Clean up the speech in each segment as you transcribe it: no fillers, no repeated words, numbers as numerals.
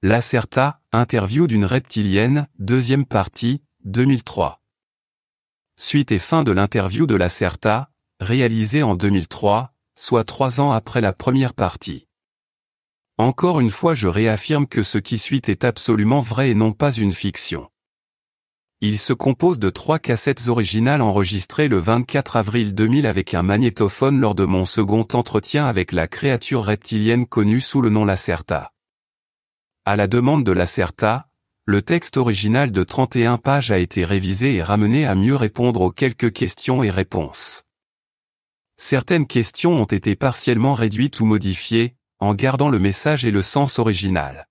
Lacerta, interview d'une reptilienne, deuxième partie, 2003. Suite et fin de l'interview de Lacerta, réalisée en 2003, soit 3 ans après la première partie. Encore une fois je réaffirme que ce qui suit est absolument vrai et non pas une fiction. Il se compose de 3 cassettes originales enregistrées le 24 avril 2000 avec un magnétophone lors de mon second entretien avec la créature reptilienne connue sous le nom Lacerta. À la demande de Lacerta, le texte original de 31 pages a été révisé et ramené à mieux répondre aux quelques questions et réponses. Certaines questions ont été partiellement réduites ou modifiées, en gardant le message et le sens original.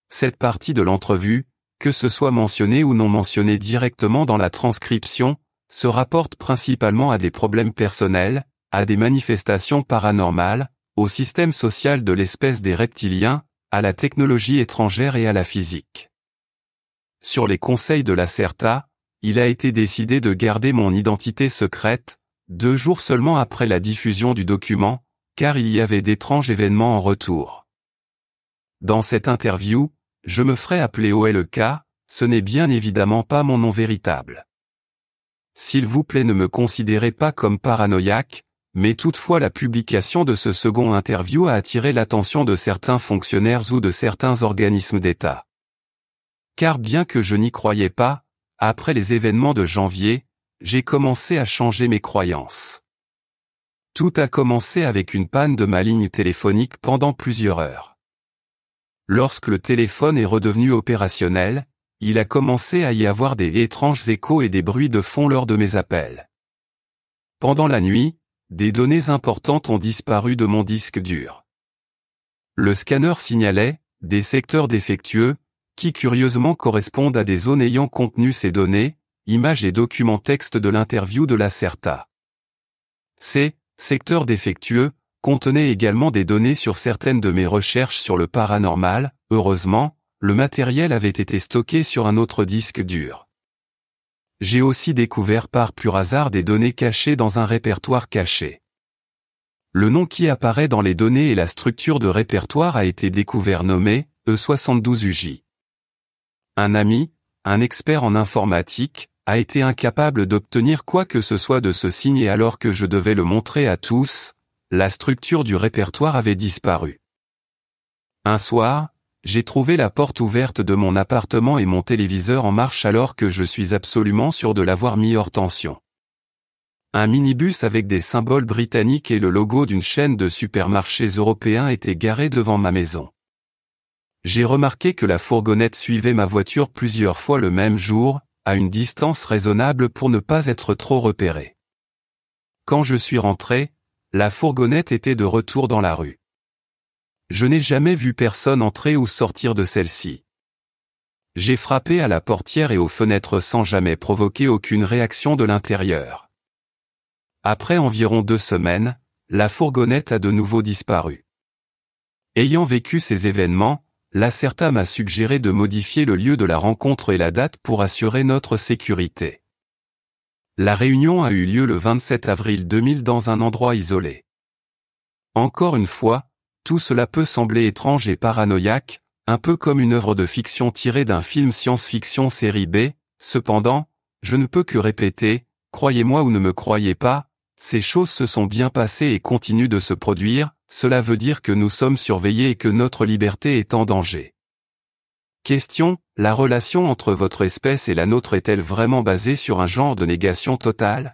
Cette partie de l'entrevue, que ce soit mentionné ou non mentionné directement dans la transcription, se rapporte principalement à des problèmes personnels, à des manifestations paranormales, au système social de l'espèce des reptiliens, à la technologie étrangère et à la physique. Sur les conseils de Lacerta, il a été décidé de garder mon identité secrète, 2 jours seulement après la diffusion du document, car il y avait d'étranges événements en retour. Dans cette interview, je me ferai appeler OLK, ce n'est bien évidemment pas mon nom véritable. S'il vous plaît ne me considérez pas comme paranoïaque, mais toutefois la publication de ce second interview a attiré l'attention de certains fonctionnaires ou de certains organismes d'État. Car bien que je n'y croyais pas, après les événements de janvier, j'ai commencé à changer mes croyances. Tout a commencé avec une panne de ma ligne téléphonique pendant plusieurs heures. Lorsque le téléphone est redevenu opérationnel, il a commencé à y avoir des étranges échos et des bruits de fond lors de mes appels. Pendant la nuit, des données importantes ont disparu de mon disque dur. Le scanner signalait des secteurs défectueux, qui curieusement correspondent à des zones ayant contenu ces données, images et documents texte de l'interview de Lacerta. Ces secteurs défectueux contenaient également des données sur certaines de mes recherches sur le paranormal. Heureusement, le matériel avait été stocké sur un autre disque dur. J'ai aussi découvert par pur hasard des données cachées dans un répertoire caché. Le nom qui apparaît dans les données et la structure de répertoire a été découvert nommé E72UJ. Un ami, un expert en informatique, a été incapable d'obtenir quoi que ce soit de ce signe et alors que je devais le montrer à tous, la structure du répertoire avait disparu. Un soir, j'ai trouvé la porte ouverte de mon appartement et mon téléviseur en marche alors que je suis absolument sûr de l'avoir mis hors tension. Un minibus avec des symboles britanniques et le logo d'une chaîne de supermarchés européens était garé devant ma maison. J'ai remarqué que la fourgonnette suivait ma voiture plusieurs fois le même jour, à une distance raisonnable pour ne pas être trop repéré. Quand je suis rentré, la fourgonnette était de retour dans la rue. Je n'ai jamais vu personne entrer ou sortir de celle-ci. J'ai frappé à la portière et aux fenêtres sans jamais provoquer aucune réaction de l'intérieur. Après environ 2 semaines, la fourgonnette a de nouveau disparu. Ayant vécu ces événements, Lacerta m'a suggéré de modifier le lieu de la rencontre et la date pour assurer notre sécurité. La réunion a eu lieu le 27 avril 2000 dans un endroit isolé. Encore une fois, tout cela peut sembler étrange et paranoïaque, un peu comme une œuvre de fiction tirée d'un film science-fiction série B, cependant, je ne peux que répéter, croyez-moi ou ne me croyez pas, ces choses se sont bien passées et continuent de se produire, cela veut dire que nous sommes surveillés et que notre liberté est en danger. Question, la relation entre votre espèce et la nôtre est-elle vraiment basée sur un genre de négation totale ?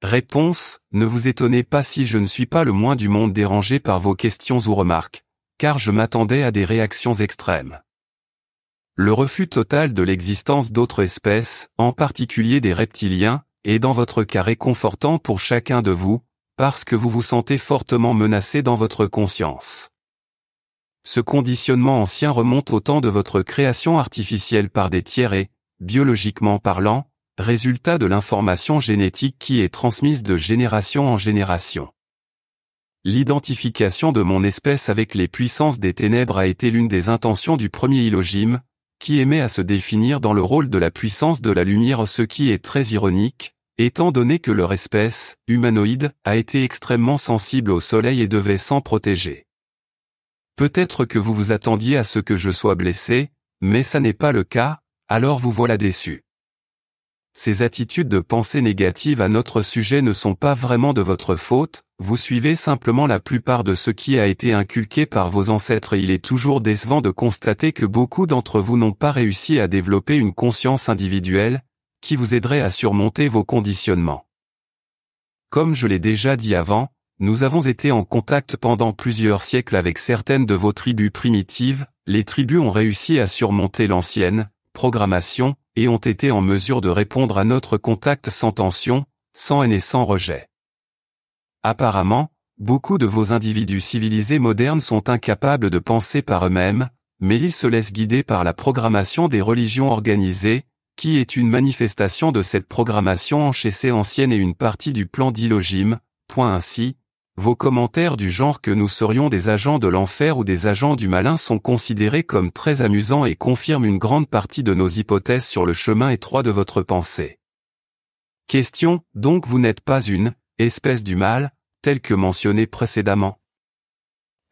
Réponse, ne vous étonnez pas si je ne suis pas le moins du monde dérangé par vos questions ou remarques, car je m'attendais à des réactions extrêmes. Le refus total de l'existence d'autres espèces, en particulier des reptiliens, est dans votre cas réconfortant pour chacun de vous, parce que vous vous sentez fortement menacé dans votre conscience. Ce conditionnement ancien remonte au temps de votre création artificielle par des tiers et, biologiquement parlant, résultat de l'information génétique qui est transmise de génération en génération. L'identification de mon espèce avec les puissances des ténèbres a été l'une des intentions du premier Elohim, qui aimait à se définir dans le rôle de la puissance de la lumière, ce qui est très ironique, étant donné que leur espèce, humanoïde, a été extrêmement sensible au soleil et devait s'en protéger. Peut-être que vous vous attendiez à ce que je sois blessé, mais ça n'est pas le cas, alors vous voilà déçu. Ces attitudes de pensée négatives à notre sujet ne sont pas vraiment de votre faute, vous suivez simplement la plupart de ce qui a été inculqué par vos ancêtres et il est toujours décevant de constater que beaucoup d'entre vous n'ont pas réussi à développer une conscience individuelle, qui vous aiderait à surmonter vos conditionnements. Comme je l'ai déjà dit avant, nous avons été en contact pendant plusieurs siècles avec certaines de vos tribus primitives, les tribus ont réussi à surmonter l'ancienne programmation, et ont été en mesure de répondre à notre contact sans tension, sans haine et sans rejet. Apparemment, beaucoup de vos individus civilisés modernes sont incapables de penser par eux-mêmes, mais ils se laissent guider par la programmation des religions organisées, qui est une manifestation de cette programmation enchâssée ancienne et une partie du plan d'Elohim. Ainsi, vos commentaires du genre que nous serions des agents de l'enfer ou des agents du malin sont considérés comme très amusants et confirment une grande partie de nos hypothèses sur le chemin étroit de votre pensée. Question, donc vous n'êtes pas une espèce du mal, telle que mentionnée précédemment.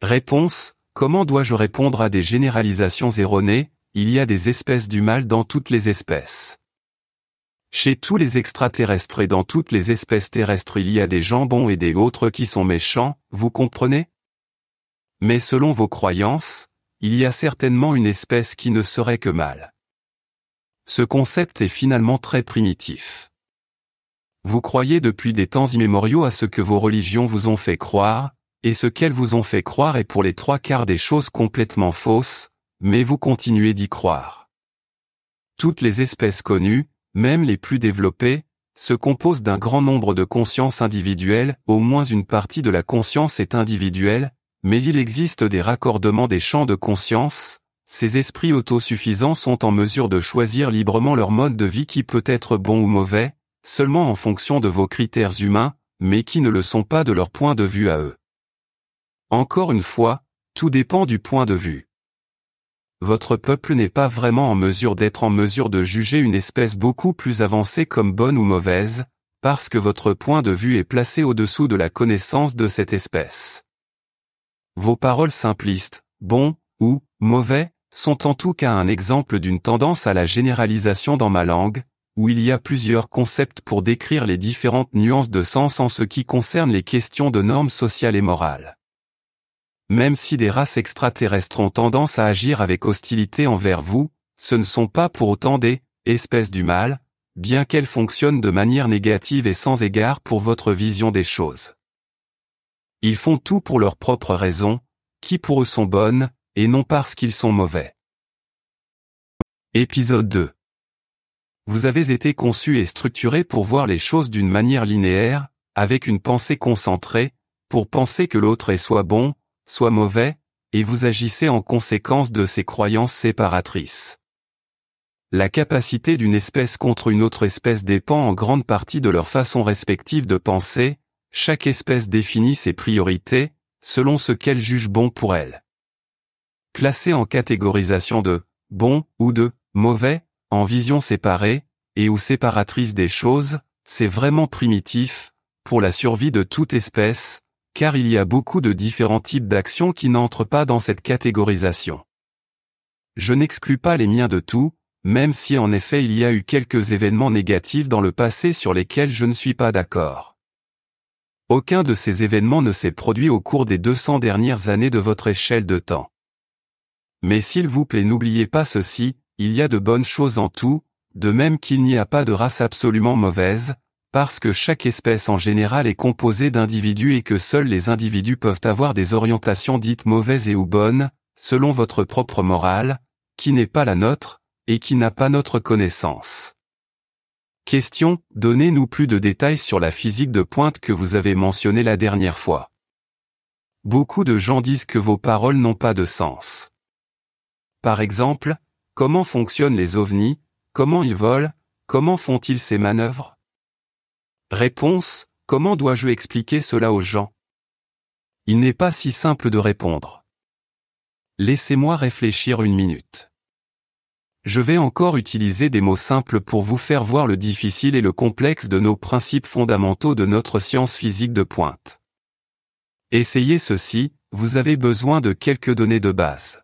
Réponse, comment dois-je répondre à des généralisations erronées? Il y a des espèces du mal dans toutes les espèces. Chez tous les extraterrestres et dans toutes les espèces terrestres il y a des gens bons et des autres qui sont méchants, vous comprenez? Mais selon vos croyances, il y a certainement une espèce qui ne serait que mal. Ce concept est finalement très primitif. Vous croyez depuis des temps immémoriaux à ce que vos religions vous ont fait croire, et ce qu'elles vous ont fait croire est pour les 3/4 des choses complètement fausses, mais vous continuez d'y croire. Toutes les espèces connues, même les plus développées, se composent d'un grand nombre de consciences individuelles, au moins une partie de la conscience est individuelle, mais il existe des raccordements des champs de conscience, ces esprits autosuffisants sont en mesure de choisir librement leur mode de vie qui peut être bon ou mauvais, seulement en fonction de vos critères humains, mais qui ne le sont pas de leur point de vue à eux. Encore une fois, tout dépend du point de vue. Votre peuple n'est pas vraiment en mesure d'être en mesure de juger une espèce beaucoup plus avancée comme bonne ou mauvaise, parce que votre point de vue est placé au-dessous de la connaissance de cette espèce. Vos paroles simplistes, bon ou mauvais, sont en tout cas un exemple d'une tendance à la généralisation dans ma langue, où il y a plusieurs concepts pour décrire les différentes nuances de sens en ce qui concerne les questions de normes sociales et morales. Même si des races extraterrestres ont tendance à agir avec hostilité envers vous, ce ne sont pas pour autant des espèces du mal, bien qu'elles fonctionnent de manière négative et sans égard pour votre vision des choses. Ils font tout pour leurs propres raisons, qui pour eux sont bonnes, et non parce qu'ils sont mauvais. Épisode 2. Vous avez été conçu et structuré pour voir les choses d'une manière linéaire, avec une pensée concentrée, pour penser que l'autre est soit bon, soit mauvais, et vous agissez en conséquence de ces croyances séparatrices. La capacité d'une espèce contre une autre espèce dépend en grande partie de leur façon respective de penser, chaque espèce définit ses priorités, selon ce qu'elle juge bon pour elle. Classée en catégorisation de « bon » ou de « mauvais », en vision séparée, et ou séparatrice des choses, c'est vraiment primitif, pour la survie de toute espèce, car il y a beaucoup de différents types d'actions qui n'entrent pas dans cette catégorisation. Je n'exclus pas les miens de tout, même si en effet il y a eu quelques événements négatifs dans le passé sur lesquels je ne suis pas d'accord. Aucun de ces événements ne s'est produit au cours des 200 dernières années de votre échelle de temps. Mais s'il vous plaît n'oubliez pas ceci, il y a de bonnes choses en tout, de même qu'il n'y a pas de race absolument mauvaise, parce que chaque espèce en général est composée d'individus et que seuls les individus peuvent avoir des orientations dites mauvaises et ou bonnes, selon votre propre morale, qui n'est pas la nôtre, et qui n'a pas notre connaissance. Question, donnez-nous plus de détails sur la physique de pointe que vous avez mentionnée la dernière fois. Beaucoup de gens disent que vos paroles n'ont pas de sens. Par exemple, comment fonctionnent les ovnis, comment ils volent, comment font-ils ces manœuvres? Réponse, comment dois-je expliquer cela aux gens? Il n'est pas si simple de répondre. Laissez-moi réfléchir une minute. Je vais encore utiliser des mots simples pour vous faire voir le difficile et le complexe de nos principes fondamentaux de notre science physique de pointe. Essayez ceci, vous avez besoin de quelques données de base.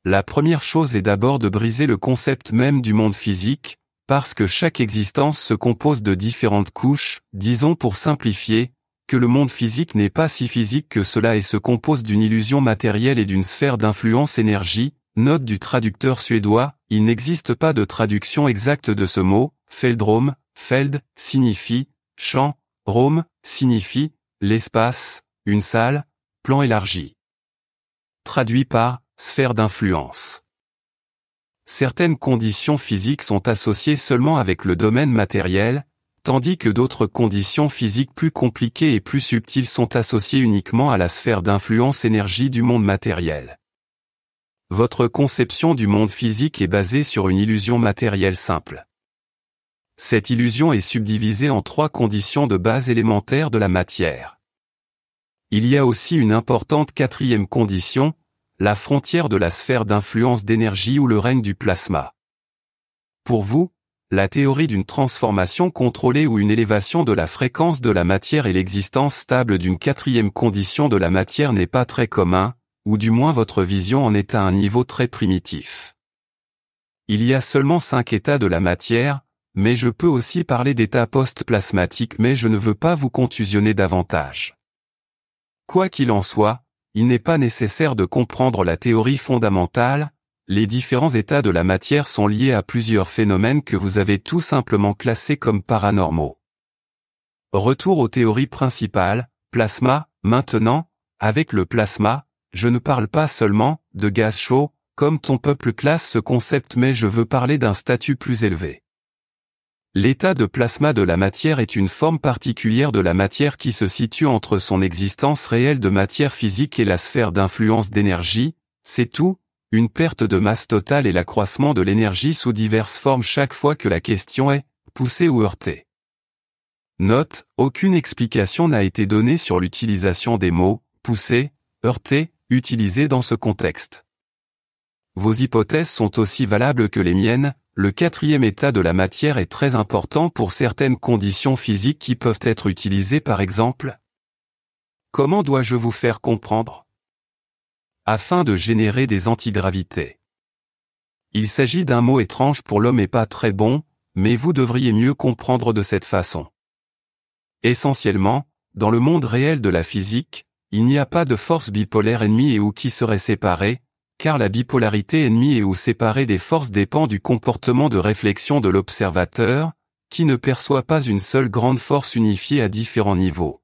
La première chose est d'abord de briser le concept même du monde physique, parce que chaque existence se compose de différentes couches, disons pour simplifier, que le monde physique n'est pas si physique que cela et se compose d'une illusion matérielle et d'une sphère d'influence énergie. Note du traducteur suédois, il n'existe pas de traduction exacte de ce mot. Feldraum, Feld signifie champ, Raum signifie l'espace, une salle, plan élargi. Traduit par sphère d'influence. Certaines conditions physiques sont associées seulement avec le domaine matériel, tandis que d'autres conditions physiques plus compliquées et plus subtiles sont associées uniquement à la sphère d'influence énergie du monde matériel. Votre conception du monde physique est basée sur une illusion matérielle simple. Cette illusion est subdivisée en 3 conditions de base élémentaires de la matière. Il y a aussi une importante 4e condition, la frontière de la sphère d'influence d'énergie ou le règne du plasma. Pour vous, la théorie d'une transformation contrôlée ou une élévation de la fréquence de la matière et l'existence stable d'une 4e condition de la matière n'est pas très commun, ou du moins votre vision en est à un niveau très primitif. Il y a seulement 5 états de la matière, mais je peux aussi parler d'états post-plasmatiques mais je ne veux pas vous contusionner davantage. Quoi qu'il en soit, il n'est pas nécessaire de comprendre la théorie fondamentale, les différents états de la matière sont liés à plusieurs phénomènes que vous avez tout simplement classés comme paranormaux. Retour aux théories principales, plasma, maintenant, avec le plasma, je ne parle pas seulement de gaz chaud, comme ton peuple classe ce concept mais je veux parler d'un statut plus élevé. L'état de plasma de la matière est une forme particulière de la matière qui se situe entre son existence réelle de matière physique et la sphère d'influence d'énergie, c'est tout, une perte de masse totale et l'accroissement de l'énergie sous diverses formes chaque fois que la question est poussée ou heurtée. Note, aucune explication n'a été donnée sur l'utilisation des mots poussé, heurté, utilisés dans ce contexte. Vos hypothèses sont aussi valables que les miennes. Le 4e état de la matière est très important pour certaines conditions physiques qui peuvent être utilisées par exemple. Comment dois-je vous faire comprendre? Afin de générer des antigravités. Il s'agit d'un mot étrange pour l'homme et pas très bon, mais vous devriez mieux comprendre de cette façon. Essentiellement, dans le monde réel de la physique, il n'y a pas de force bipolaire ennemie et ou qui serait séparée, car la bipolarité ennemie et ou séparée des forces dépend du comportement de réflexion de l'observateur, qui ne perçoit pas une seule grande force unifiée à différents niveaux.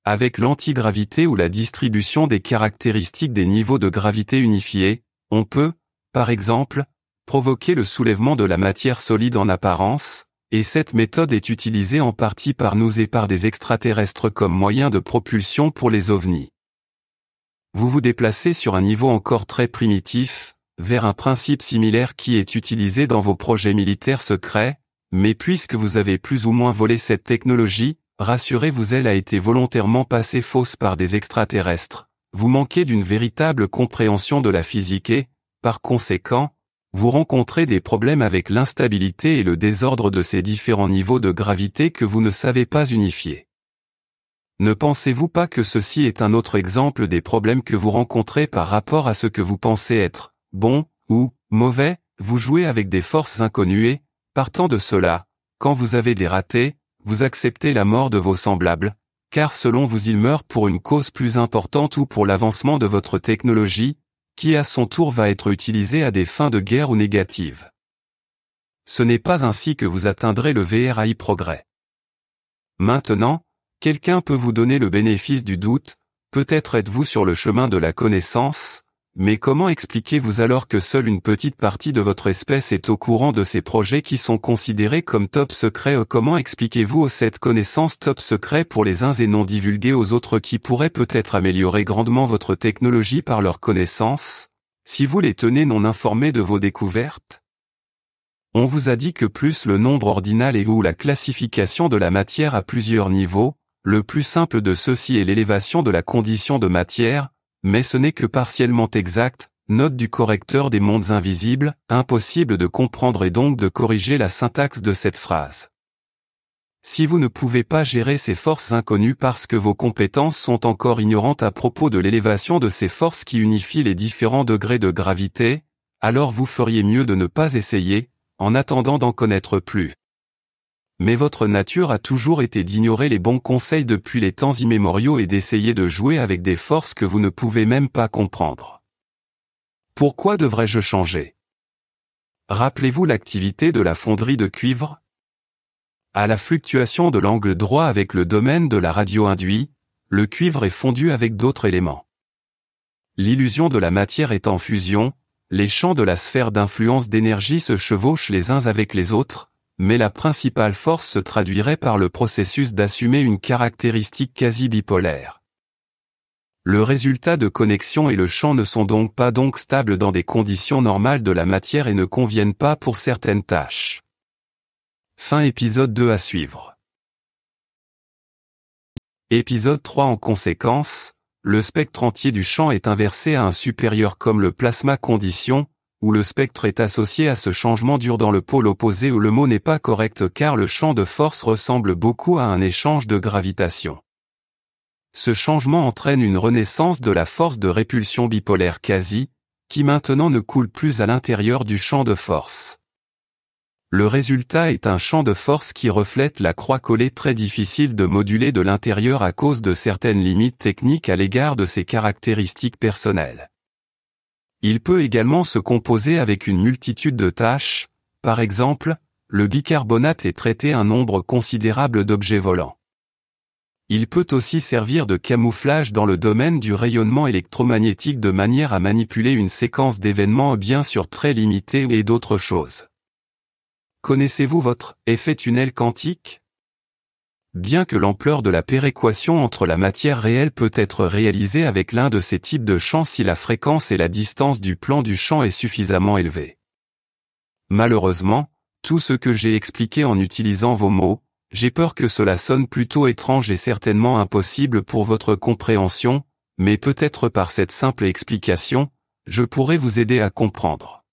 Avec l'antigravité ou la distribution des caractéristiques des niveaux de gravité unifiés, on peut, par exemple, provoquer le soulèvement de la matière solide en apparence, et cette méthode est utilisée en partie par nous et par des extraterrestres comme moyen de propulsion pour les ovnis. Vous vous déplacez sur un niveau encore très primitif, vers un principe similaire qui est utilisé dans vos projets militaires secrets, mais puisque vous avez plus ou moins volé cette technologie, rassurez-vous elle a été volontairement passée fausse par des extraterrestres, vous manquez d'une véritable compréhension de la physique et, par conséquent, vous rencontrez des problèmes avec l'instabilité et le désordre de ces différents niveaux de gravité que vous ne savez pas unifier. Ne pensez-vous pas que ceci est un autre exemple des problèmes que vous rencontrez par rapport à ce que vous pensez être bon ou mauvais? Vous jouez avec des forces inconnues et, partant de cela, quand vous avez des ratés, vous acceptez la mort de vos semblables, car selon vous ils meurent pour une cause plus importante ou pour l'avancement de votre technologie, qui à son tour va être utilisée à des fins de guerre ou négatives. Ce n'est pas ainsi que vous atteindrez le VRAI progrès. Maintenant, quelqu'un peut vous donner le bénéfice du doute, peut-être êtes-vous sur le chemin de la connaissance, mais comment expliquez-vous alors que seule une petite partie de votre espèce est au courant de ces projets qui sont considérés comme top secrets? Comment expliquez-vous cette connaissance top secret pour les uns et non divulguée aux autres qui pourraient peut-être améliorer grandement votre technologie par leur connaissance, si vous les tenez non informés de vos découvertes? On vous a dit que plus le nombre ordinal et ou la classification de la matière à plusieurs niveaux, le plus simple de ceux-ci est l'élévation de la condition de matière, mais ce n'est que partiellement exact, note du correcteur des mondes invisibles, impossible de comprendre et donc de corriger la syntaxe de cette phrase. Si vous ne pouvez pas gérer ces forces inconnues parce que vos compétences sont encore ignorantes à propos de l'élévation de ces forces qui unifient les différents degrés de gravité, alors vous feriez mieux de ne pas essayer, en attendant d'en connaître plus. Mais votre nature a toujours été d'ignorer les bons conseils depuis les temps immémoriaux et d'essayer de jouer avec des forces que vous ne pouvez même pas comprendre. Pourquoi devrais-je changer? Rappelez-vous l'activité de la fonderie de cuivre? À la fluctuation de l'angle droit avec le domaine de la radio induit, le cuivre est fondu avec d'autres éléments. L'illusion de la matière est en fusion, les champs de la sphère d'influence d'énergie se chevauchent les uns avec les autres, mais la principale force se traduirait par le processus d'assumer une caractéristique quasi bipolaire. Le résultat de connexion et le champ ne sont donc pas stables dans des conditions normales de la matière et ne conviennent pas pour certaines tâches. Fin épisode 2 à suivre. Épisode 3. En conséquence, le spectre entier du champ est inversé à un supérieur comme le plasma condition, où le spectre est associé à ce changement dur dans le pôle opposé où le mot n'est pas correct car le champ de force ressemble beaucoup à un échange de gravitation. Ce changement entraîne une renaissance de la force de répulsion bipolaire quasi, qui maintenant ne coule plus à l'intérieur du champ de force. Le résultat est un champ de force qui reflète la croix collée très difficile de moduler de l'intérieur à cause de certaines limites techniques à l'égard de ses caractéristiques personnelles. Il peut également se composer avec une multitude de tâches, par exemple, le bicarbonate est traité un nombre considérable d'objets volants. Il peut aussi servir de camouflage dans le domaine du rayonnement électromagnétique de manière à manipuler une séquence d'événements bien sûr très limitée et d'autres choses. Connaissez-vous votre « effet tunnel quantique » ? Bien que l'ampleur de la péréquation entre la matière réelle peut être réalisée avec l'un de ces types de champs si la fréquence et la distance du plan du champ est suffisamment élevée. Malheureusement, tout ce que j'ai expliqué en utilisant vos mots, j'ai peur que cela sonne plutôt étrange et certainement impossible pour votre compréhension, mais peut-être par cette simple explication, je pourrai vous aider à comprendre.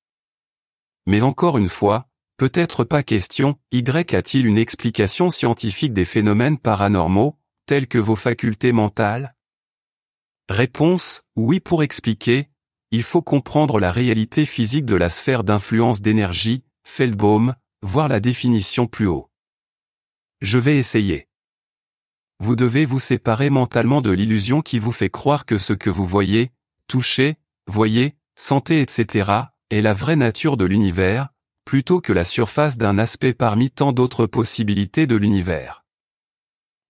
Mais encore une fois, peut-être pas question, a-t-il une explication scientifique des phénomènes paranormaux, tels que vos facultés mentales? Réponse, oui. Pour expliquer, il faut comprendre la réalité physique de la sphère d'influence d'énergie, Feldbaum, voir la définition plus haut. Je vais essayer. Vous devez vous séparer mentalement de l'illusion qui vous fait croire que ce que vous voyez, touchez, voyez, sentez etc., est la vraie nature de l'univers, plutôt que la surface d'un aspect parmi tant d'autres possibilités de l'univers.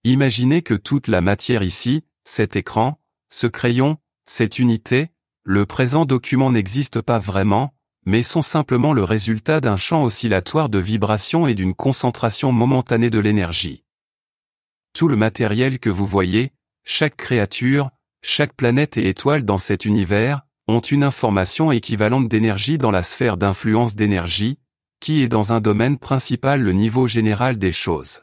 Imaginez que toute la matière ici, cet écran, ce crayon, cette unité, le présent document n'existe pas vraiment, mais sont simplement le résultat d'un champ oscillatoire de vibrations et d'une concentration momentanée de l'énergie. Tout le matériel que vous voyez, chaque créature, chaque planète et étoile dans cet univers, ont une information équivalente d'énergie dans la sphère d'influence d'énergie, qui est dans un domaine principal le niveau général des choses.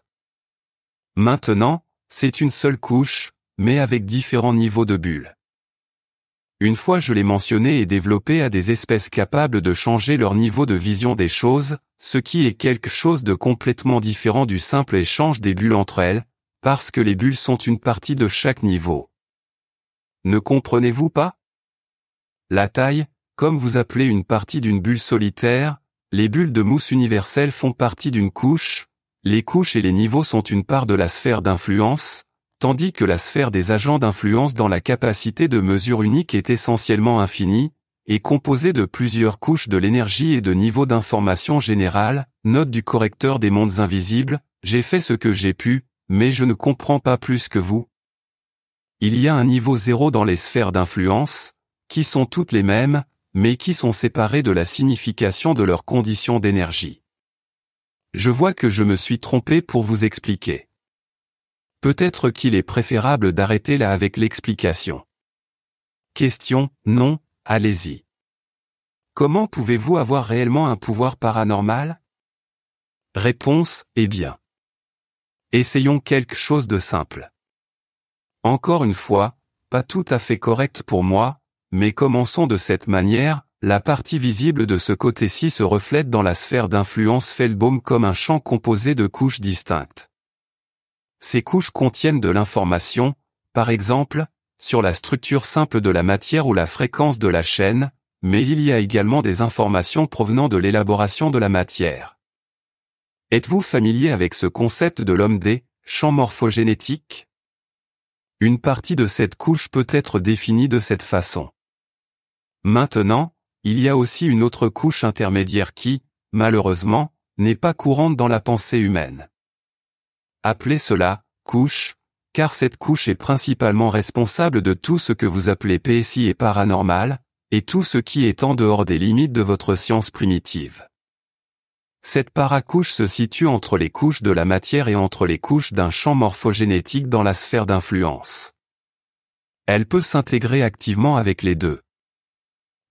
Maintenant, c'est une seule couche, mais avec différents niveaux de bulles. Une fois je l'ai mentionné et développé à des espèces capables de changer leur niveau de vision des choses, ce qui est quelque chose de complètement différent du simple échange des bulles entre elles, parce que les bulles sont une partie de chaque niveau. Ne comprenez-vous pas? La taille, comme vous appelez une partie d'une bulle solitaire, les bulles de mousse universelle font partie d'une couche, les couches et les niveaux sont une part de la sphère d'influence, tandis que la sphère des agents d'influence dans la capacité de mesure unique est essentiellement infinie, et composée de plusieurs couches de l'énergie et de niveaux d'information générale. Note du correcteur des mondes invisibles, j'ai fait ce que j'ai pu, mais je ne comprends pas plus que vous. Il y a un niveau 0 dans les sphères d'influence, qui sont toutes les mêmes, mais qui sont séparées de la signification de leurs conditions d'énergie. Je vois que je me suis trompé pour vous expliquer. Peut-être qu'il est préférable d'arrêter là avec l'explication. Question, non, allez-y. Comment pouvez-vous avoir réellement un pouvoir paranormal? Réponse, eh bien. Essayons quelque chose de simple. Encore une fois, pas tout à fait correct pour moi, mais commençons de cette manière, la partie visible de ce côté-ci se reflète dans la sphère d'influence Feldbaum comme un champ composé de couches distinctes. Ces couches contiennent de l'information, par exemple, sur la structure simple de la matière ou la fréquence de la chaîne, mais il y a également des informations provenant de l'élaboration de la matière. Êtes-vous familier avec ce concept de l'homme des champs morphogénétiques? Une partie de cette couche peut être définie de cette façon. Maintenant, il y a aussi une autre couche intermédiaire qui, malheureusement, n'est pas courante dans la pensée humaine. Appelez cela couche, car cette couche est principalement responsable de tout ce que vous appelez PSI et paranormal, et tout ce qui est en dehors des limites de votre science primitive. Cette paracouche se situe entre les couches de la matière et entre les couches d'un champ morphogénétique dans la sphère d'influence. Elle peut s'intégrer activement avec les deux.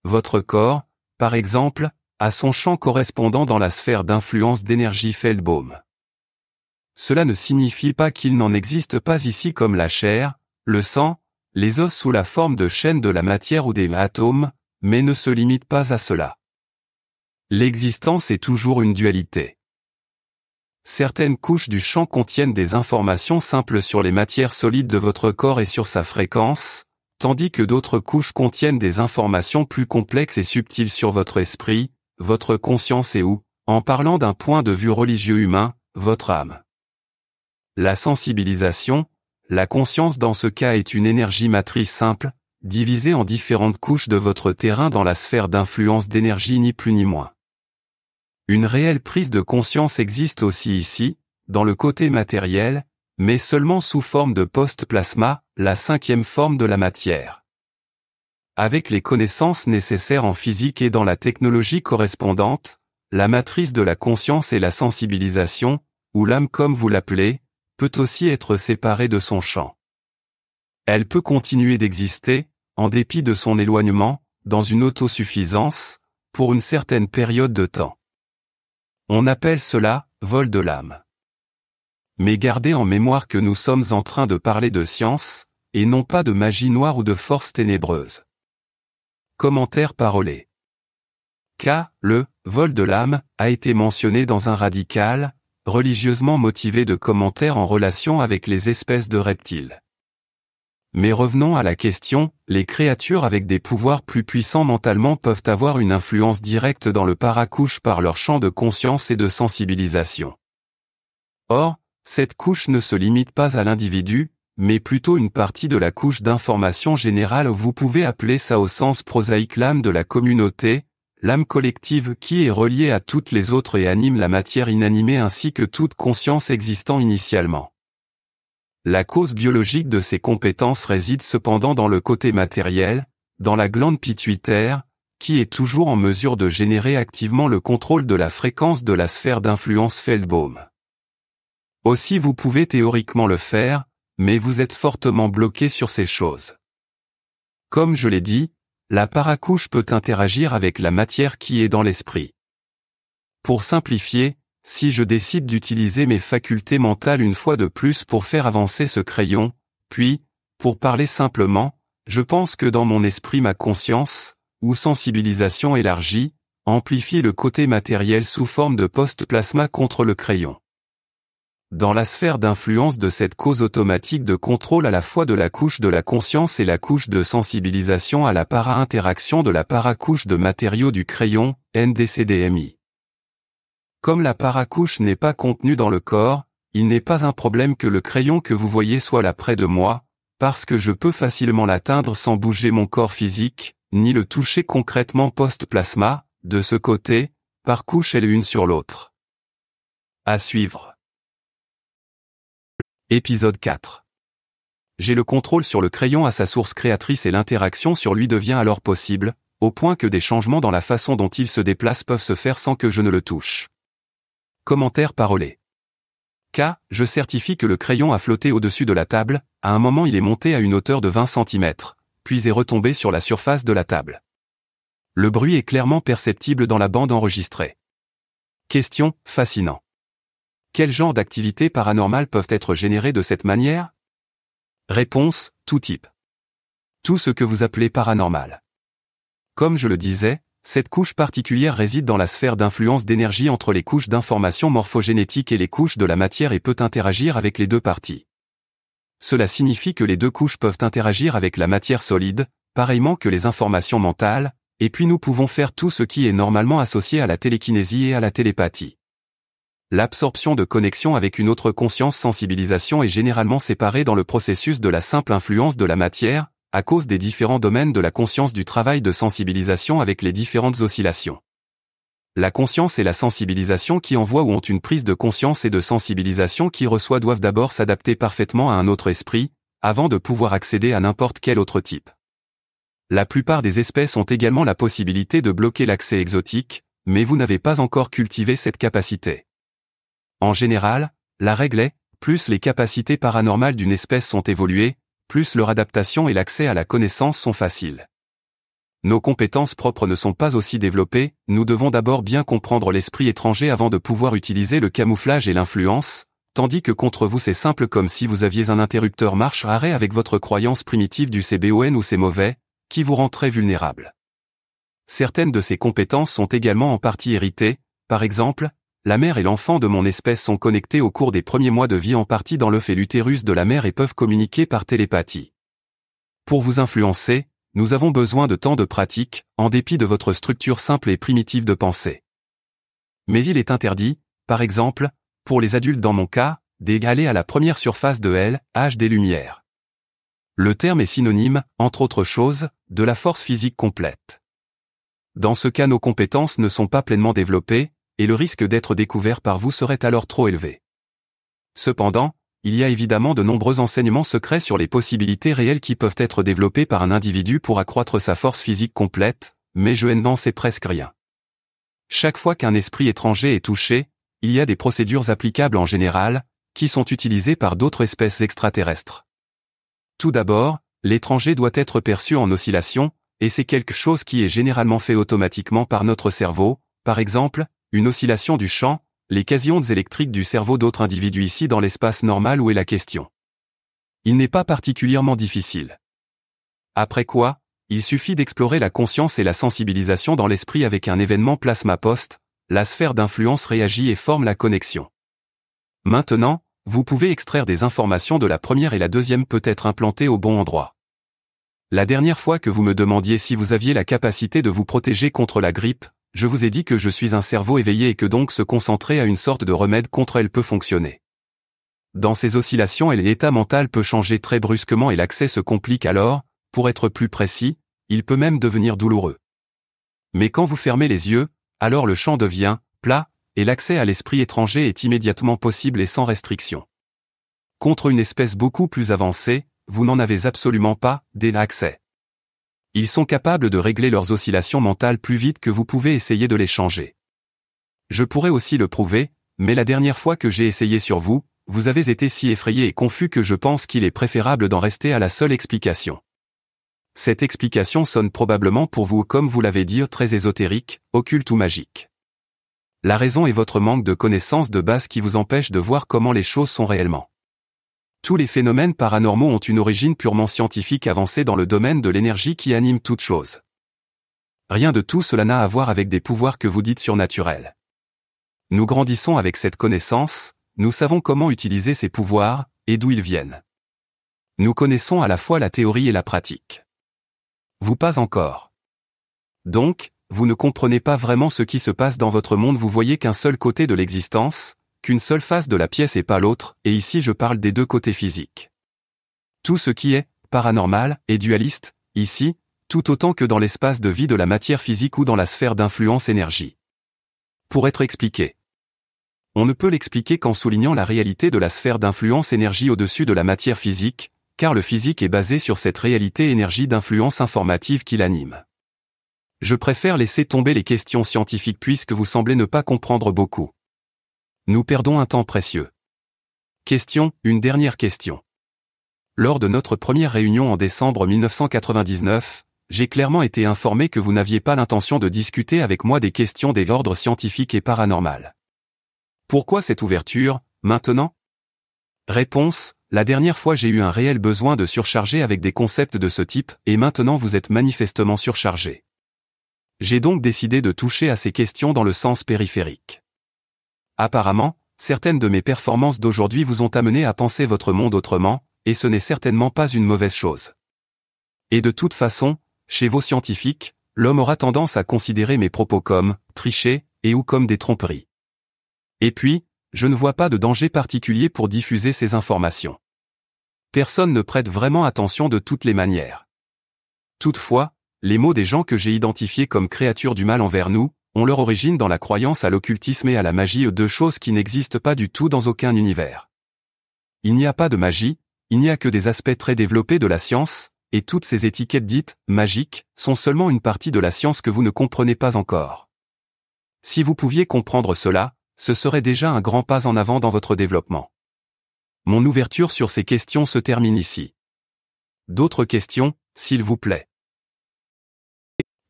Votre corps, par exemple, a son champ correspondant dans la sphère d'influence d'énergie Feldbaum. Cela ne signifie pas qu'il n'en existe pas ici comme la chair, le sang, les os sous la forme de chaînes de la matière ou des atomes, mais ne se limite pas à cela. L'existence est toujours une dualité. Certaines couches du champ contiennent des informations simples sur les matières solides de votre corps et sur sa fréquence, tandis que d'autres couches contiennent des informations plus complexes et subtiles sur votre esprit, votre conscience et ou, en parlant d'un point de vue religieux humain, votre âme. La sensibilisation, la conscience dans ce cas est une énergie matrice simple, divisée en différentes couches de votre terrain dans la sphère d'influence d'énergie ni plus ni moins. Une réelle prise de conscience existe aussi ici, dans le côté matériel, mais seulement sous forme de post-plasma, la cinquième forme de la matière. Avec les connaissances nécessaires en physique et dans la technologie correspondante, la matrice de la conscience et la sensibilisation, ou l'âme comme vous l'appelez, peut aussi être séparée de son champ. Elle peut continuer d'exister, en dépit de son éloignement, dans une autosuffisance, pour une certaine période de temps. On appelle cela « vol de l'âme ». Mais gardez en mémoire que nous sommes en train de parler de science, et non pas de magie noire ou de force ténébreuse. Commentaire parolé. Le vol de l'âme a été mentionné dans un radical, religieusement motivé de commentaires en relation avec les espèces de reptiles. Mais revenons à la question, les créatures avec des pouvoirs plus puissants mentalement peuvent avoir une influence directe dans le paracouche par leur champ de conscience et de sensibilisation. Or, cette couche ne se limite pas à l'individu, mais plutôt une partie de la couche d'information générale. Vous pouvez appeler ça au sens prosaïque l'âme de la communauté, l'âme collective qui est reliée à toutes les autres et anime la matière inanimée ainsi que toute conscience existant initialement. La cause biologique de ces compétences réside cependant dans le côté matériel, dans la glande pituitaire, qui est toujours en mesure de générer activement le contrôle de la fréquence de la sphère d'influence Feldbaum. Aussi vous pouvez théoriquement le faire, mais vous êtes fortement bloqué sur ces choses. Comme je l'ai dit, la paracouche peut interagir avec la matière qui est dans l'esprit. Pour simplifier, si je décide d'utiliser mes facultés mentales une fois de plus pour faire avancer ce crayon, puis, pour parler simplement, je pense que dans mon esprit ma conscience, ou sensibilisation élargie, amplifie le côté matériel sous forme de post-plasma contre le crayon. Dans la sphère d'influence de cette cause automatique de contrôle à la fois de la couche de la conscience et la couche de sensibilisation à la para-interaction de la paracouche de matériaux du crayon, NDCDMI. Comme la paracouche n'est pas contenue dans le corps, il n'est pas un problème que le crayon que vous voyez soit là près de moi, parce que je peux facilement l'atteindre sans bouger mon corps physique, ni le toucher concrètement post-plasma, de ce côté, par couche et l'une sur l'autre. À suivre. Épisode 4. J'ai le contrôle sur le crayon à sa source créatrice et l'interaction sur lui devient alors possible, au point que des changements dans la façon dont il se déplace peuvent se faire sans que je ne le touche. Commentaire parolé. Je certifie que le crayon a flotté au-dessus de la table, à un moment il est monté à une hauteur de 20 cm, puis est retombé sur la surface de la table. Le bruit est clairement perceptible dans la bande enregistrée. Question, fascinant. Quel genre d'activités paranormales peuvent être générées de cette manière? Réponse, tout type. Tout ce que vous appelez paranormal. Comme je le disais, Cette couche particulière réside dans la sphère d'influence d'énergie entre les couches d'information morphogénétique et les couches de la matière et peut interagir avec les deux parties. Cela signifie que les deux couches peuvent interagir avec la matière solide, pareillement que les informations mentales, et puis nous pouvons faire tout ce qui est normalement associé à la télékinésie et à la télépathie. L'absorption de connexion avec une autre conscience sensibilisation est généralement séparée dans le processus de la simple influence de la matière, à cause des différents domaines de la conscience du travail de sensibilisation avec les différentes oscillations. La conscience et la sensibilisation qui envoient ou ont une prise de conscience et de sensibilisation qui reçoit doivent d'abord s'adapter parfaitement à un autre esprit, avant de pouvoir accéder à n'importe quel autre type. La plupart des espèces ont également la possibilité de bloquer l'accès exotique, mais vous n'avez pas encore cultivé cette capacité. En général, la règle est, plus les capacités paranormales d'une espèce sont évoluées, plus leur adaptation et l'accès à la connaissance sont faciles. Nos compétences propres ne sont pas aussi développées, nous devons d'abord bien comprendre l'esprit étranger avant de pouvoir utiliser le camouflage et l'influence, tandis que contre vous c'est simple comme si vous aviez un interrupteur marche-arrêt avec votre croyance primitive du CBON ou c'est mauvais, qui vous rend très vulnérable. Certaines de ces compétences sont également en partie héritées, par exemple, la mère et l'enfant de mon espèce sont connectés au cours des premiers mois de vie en partie dans l'œuf et l'utérus de la mère et peuvent communiquer par télépathie. Pour vous influencer, nous avons besoin de temps de pratique, en dépit de votre structure simple et primitive de pensée. Mais il est interdit, par exemple, pour les adultes dans mon cas, d'égaler à la première surface de L, H des lumières. Le terme est synonyme, entre autres choses, de la force physique complète. Dans ce cas nos compétences ne sont pas pleinement développées, et le risque d'être découvert par vous serait alors trop élevé. Cependant, il y a évidemment de nombreux enseignements secrets sur les possibilités réelles qui peuvent être développées par un individu pour accroître sa force physique complète, mais je n'en sais presque rien. Chaque fois qu'un esprit étranger est touché, il y a des procédures applicables en général, qui sont utilisées par d'autres espèces extraterrestres. Tout d'abord, l'étranger doit être perçu en oscillation, et c'est quelque chose qui est généralement fait automatiquement par notre cerveau, par exemple, une oscillation du champ, les quasi-ondes électriques du cerveau d'autres individus ici dans l'espace normal où est la question. Il n'est pas particulièrement difficile. Après quoi, il suffit d'explorer la conscience et la sensibilisation dans l'esprit avec un événement plasma-post, la sphère d'influence réagit et forme la connexion. Maintenant, vous pouvez extraire des informations de la première et la deuxième peut être implantées au bon endroit. La dernière fois que vous me demandiez si vous aviez la capacité de vous protéger contre la grippe, je vous ai dit que je suis un cerveau éveillé et que donc se concentrer à une sorte de remède contre elle peut fonctionner. Dans ces oscillations l'état mental peut changer très brusquement et l'accès se complique alors, pour être plus précis, il peut même devenir douloureux. Mais quand vous fermez les yeux, alors le champ devient plat, et l'accès à l'esprit étranger est immédiatement possible et sans restriction. Contre une espèce beaucoup plus avancée, vous n'en avez absolument pas d'accès. Ils sont capables de régler leurs oscillations mentales plus vite que vous pouvez essayer de les changer. Je pourrais aussi le prouver, mais la dernière fois que j'ai essayé sur vous, vous avez été si effrayé et confus que je pense qu'il est préférable d'en rester à la seule explication. Cette explication sonne probablement pour vous comme vous l'avez dit très ésotérique, occulte ou magique. La raison est votre manque de connaissances de base qui vous empêche de voir comment les choses sont réellement. Tous les phénomènes paranormaux ont une origine purement scientifique avancée dans le domaine de l'énergie qui anime toute chose. Rien de tout cela n'a à voir avec des pouvoirs que vous dites surnaturels. Nous grandissons avec cette connaissance, nous savons comment utiliser ces pouvoirs, et d'où ils viennent. Nous connaissons à la fois la théorie et la pratique. Vous pas encore. Donc, vous ne comprenez pas vraiment ce qui se passe dans votre monde, vous voyez qu'un seul côté de l'existence, qu'une seule face de la pièce et pas l'autre, et ici je parle des deux côtés physiques. Tout ce qui est paranormal est dualiste, ici, tout autant que dans l'espace de vie de la matière physique ou dans la sphère d'influence énergie. Pour être expliqué. On ne peut l'expliquer qu'en soulignant la réalité de la sphère d'influence énergie au-dessus de la matière physique, car le physique est basé sur cette réalité énergie d'influence informative qui l'anime. Je préfère laisser tomber les questions scientifiques puisque vous semblez ne pas comprendre beaucoup. Nous perdons un temps précieux. Question, une dernière question. Lors de notre première réunion en décembre 1999, j'ai clairement été informé que vous n'aviez pas l'intention de discuter avec moi des questions de l'ordre scientifique et paranormal. Pourquoi cette ouverture, maintenant? Réponse, la dernière fois j'ai eu un réel besoin de surcharger avec des concepts de ce type, et maintenant vous êtes manifestement surchargé. J'ai donc décidé de toucher à ces questions dans le sens périphérique. Apparemment, certaines de mes performances d'aujourd'hui vous ont amené à penser votre monde autrement, et ce n'est certainement pas une mauvaise chose. Et de toute façon, chez vos scientifiques, l'homme aura tendance à considérer mes propos comme trichés ou comme des tromperies. Et puis, je ne vois pas de danger particulier pour diffuser ces informations. Personne ne prête vraiment attention de toutes les manières. Toutefois, les mots des gens que j'ai identifiés comme créatures du mal envers nous, ont leur origine dans la croyance à l'occultisme et à la magie, deux choses qui n'existent pas du tout dans aucun univers. Il n'y a pas de magie, il n'y a que des aspects très développés de la science, et toutes ces étiquettes dites « magiques » sont seulement une partie de la science que vous ne comprenez pas encore. Si vous pouviez comprendre cela, ce serait déjà un grand pas en avant dans votre développement. Mon ouverture sur ces questions se termine ici. D'autres questions, s'il vous plaît.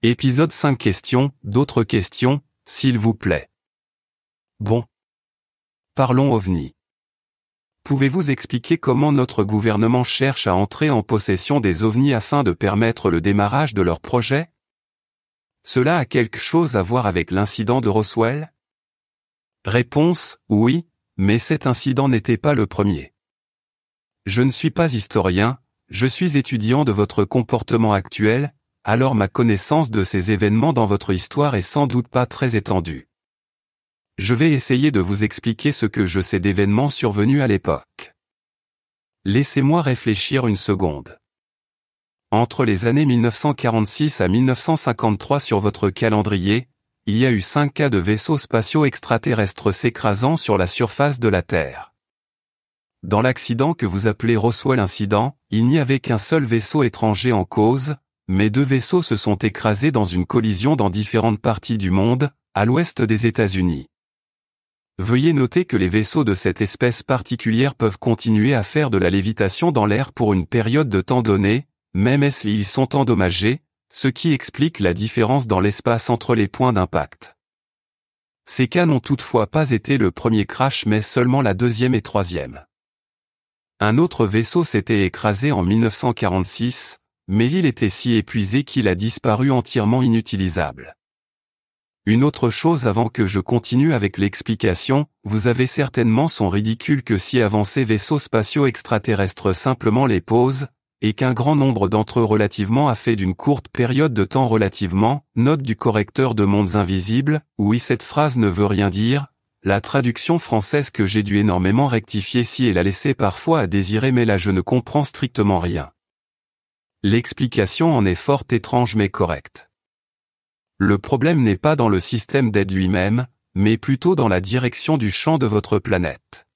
Épisode 5 questions, d'autres questions, s'il vous plaît. Bon. Parlons OVNI. Pouvez-vous expliquer comment notre gouvernement cherche à entrer en possession des OVNI afin de permettre le démarrage de leur projet? Cela a quelque chose à voir avec l'incident de Roswell? Réponse, oui, mais cet incident n'était pas le premier. Je ne suis pas historien, je suis étudiant de votre comportement actuel, alors ma connaissance de ces événements dans votre histoire est sans doute pas très étendue. Je vais essayer de vous expliquer ce que je sais d'événements survenus à l'époque. Laissez-moi réfléchir une seconde. Entre les années 1946 à 1953 sur votre calendrier, il y a eu 5 cas de vaisseaux spatiaux extraterrestres s'écrasant sur la surface de la Terre. Dans l'accident que vous appelez Roswell incident, il n'y avait qu'un seul vaisseau étranger en cause, mais 2 vaisseaux se sont écrasés dans une collision dans différentes parties du monde, à l'ouest des États-Unis. Veuillez noter que les vaisseaux de cette espèce particulière peuvent continuer à faire de la lévitation dans l'air pour une période de temps donnée, même s'ils sont endommagés, ce qui explique la différence dans l'espace entre les points d'impact. Ces cas n'ont toutefois pas été le premier crash mais seulement la deuxième et troisième. Un autre vaisseau s'était écrasé en 1946, mais il était si épuisé qu'il a disparu entièrement inutilisable. Une autre chose avant que je continue avec l'explication, vous avez certainement son ridicule que si avancés vaisseaux spatiaux extraterrestres simplement les posent, et qu'un grand nombre d'entre eux relativement a fait d'une courte période de temps relativement, note du correcteur de mondes invisibles, oui cette phrase ne veut rien dire, la traduction française que j'ai dû énormément rectifier si et la laisser parfois à désirer mais là je ne comprends strictement rien. L'explication en est fort étrange mais correcte. Le problème n'est pas dans le système d'aide lui-même, mais plutôt dans la direction du champ de votre planète.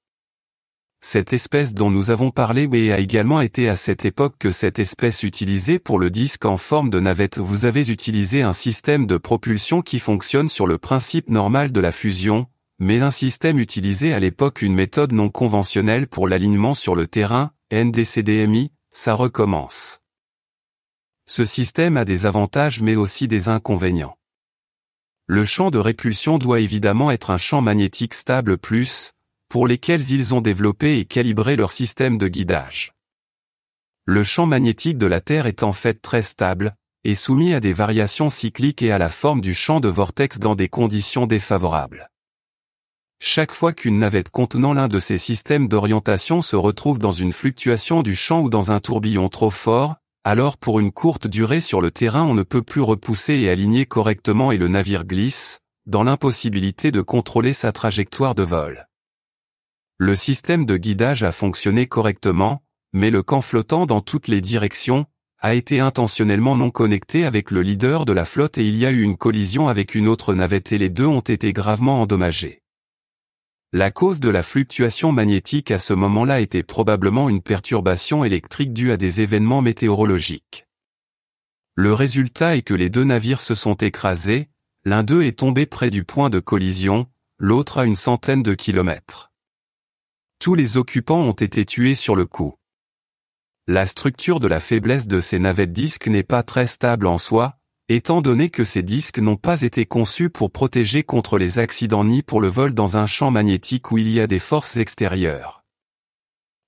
Cette espèce dont nous avons parlé a également été à cette époque que cette espèce utilisée pour le disque en forme de navette. Vous avez utilisé un système de propulsion qui fonctionne sur le principe normal de la fusion, mais un système utilisé à l'époque une méthode non conventionnelle pour l'alignement sur le terrain, NDCDMI, ça recommence. Ce système a des avantages mais aussi des inconvénients. Le champ de répulsion doit évidemment être un champ magnétique stable plus, pour lesquels ils ont développé et calibré leur système de guidage. Le champ magnétique de la Terre est en fait très stable, et soumis à des variations cycliques et à la forme du champ de vortex dans des conditions défavorables. Chaque fois qu'une navette contenant l'un de ces systèmes d'orientation se retrouve dans une fluctuation du champ ou dans un tourbillon trop fort, alors pour une courte durée sur le terrain on ne peut plus repousser et aligner correctement et le navire glisse, dans l'impossibilité de contrôler sa trajectoire de vol. Le système de guidage a fonctionné correctement, mais le camp flottant dans toutes les directions a été intentionnellement non connecté avec le leader de la flotte et il y a eu une collision avec une autre navette et les deux ont été gravement endommagés. La cause de la fluctuation magnétique à ce moment-là était probablement une perturbation électrique due à des événements météorologiques. Le résultat est que les deux navires se sont écrasés, l'un d'eux est tombé près du point de collision, l'autre à une centaine de kilomètres. Tous les occupants ont été tués sur le coup. La structure de la faiblesse de ces navettes disques n'est pas très stable en soi, étant donné que ces disques n'ont pas été conçus pour protéger contre les accidents ni pour le vol dans un champ magnétique où il y a des forces extérieures.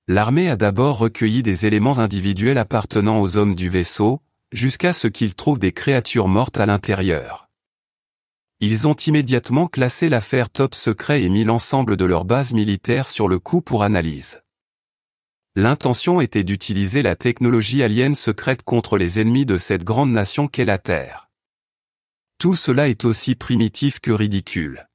L'armée a d'abord recueilli des éléments individuels appartenant aux hommes du vaisseau, jusqu'à ce qu'ils trouvent des créatures mortes à l'intérieur. Ils ont immédiatement classé l'affaire top secret et mis l'ensemble de leur base militaire sur le coup pour analyse. L'intention était d'utiliser la technologie alien secrète contre les ennemis de cette grande nation qu'est la Terre. Tout cela est aussi primitif que ridicule.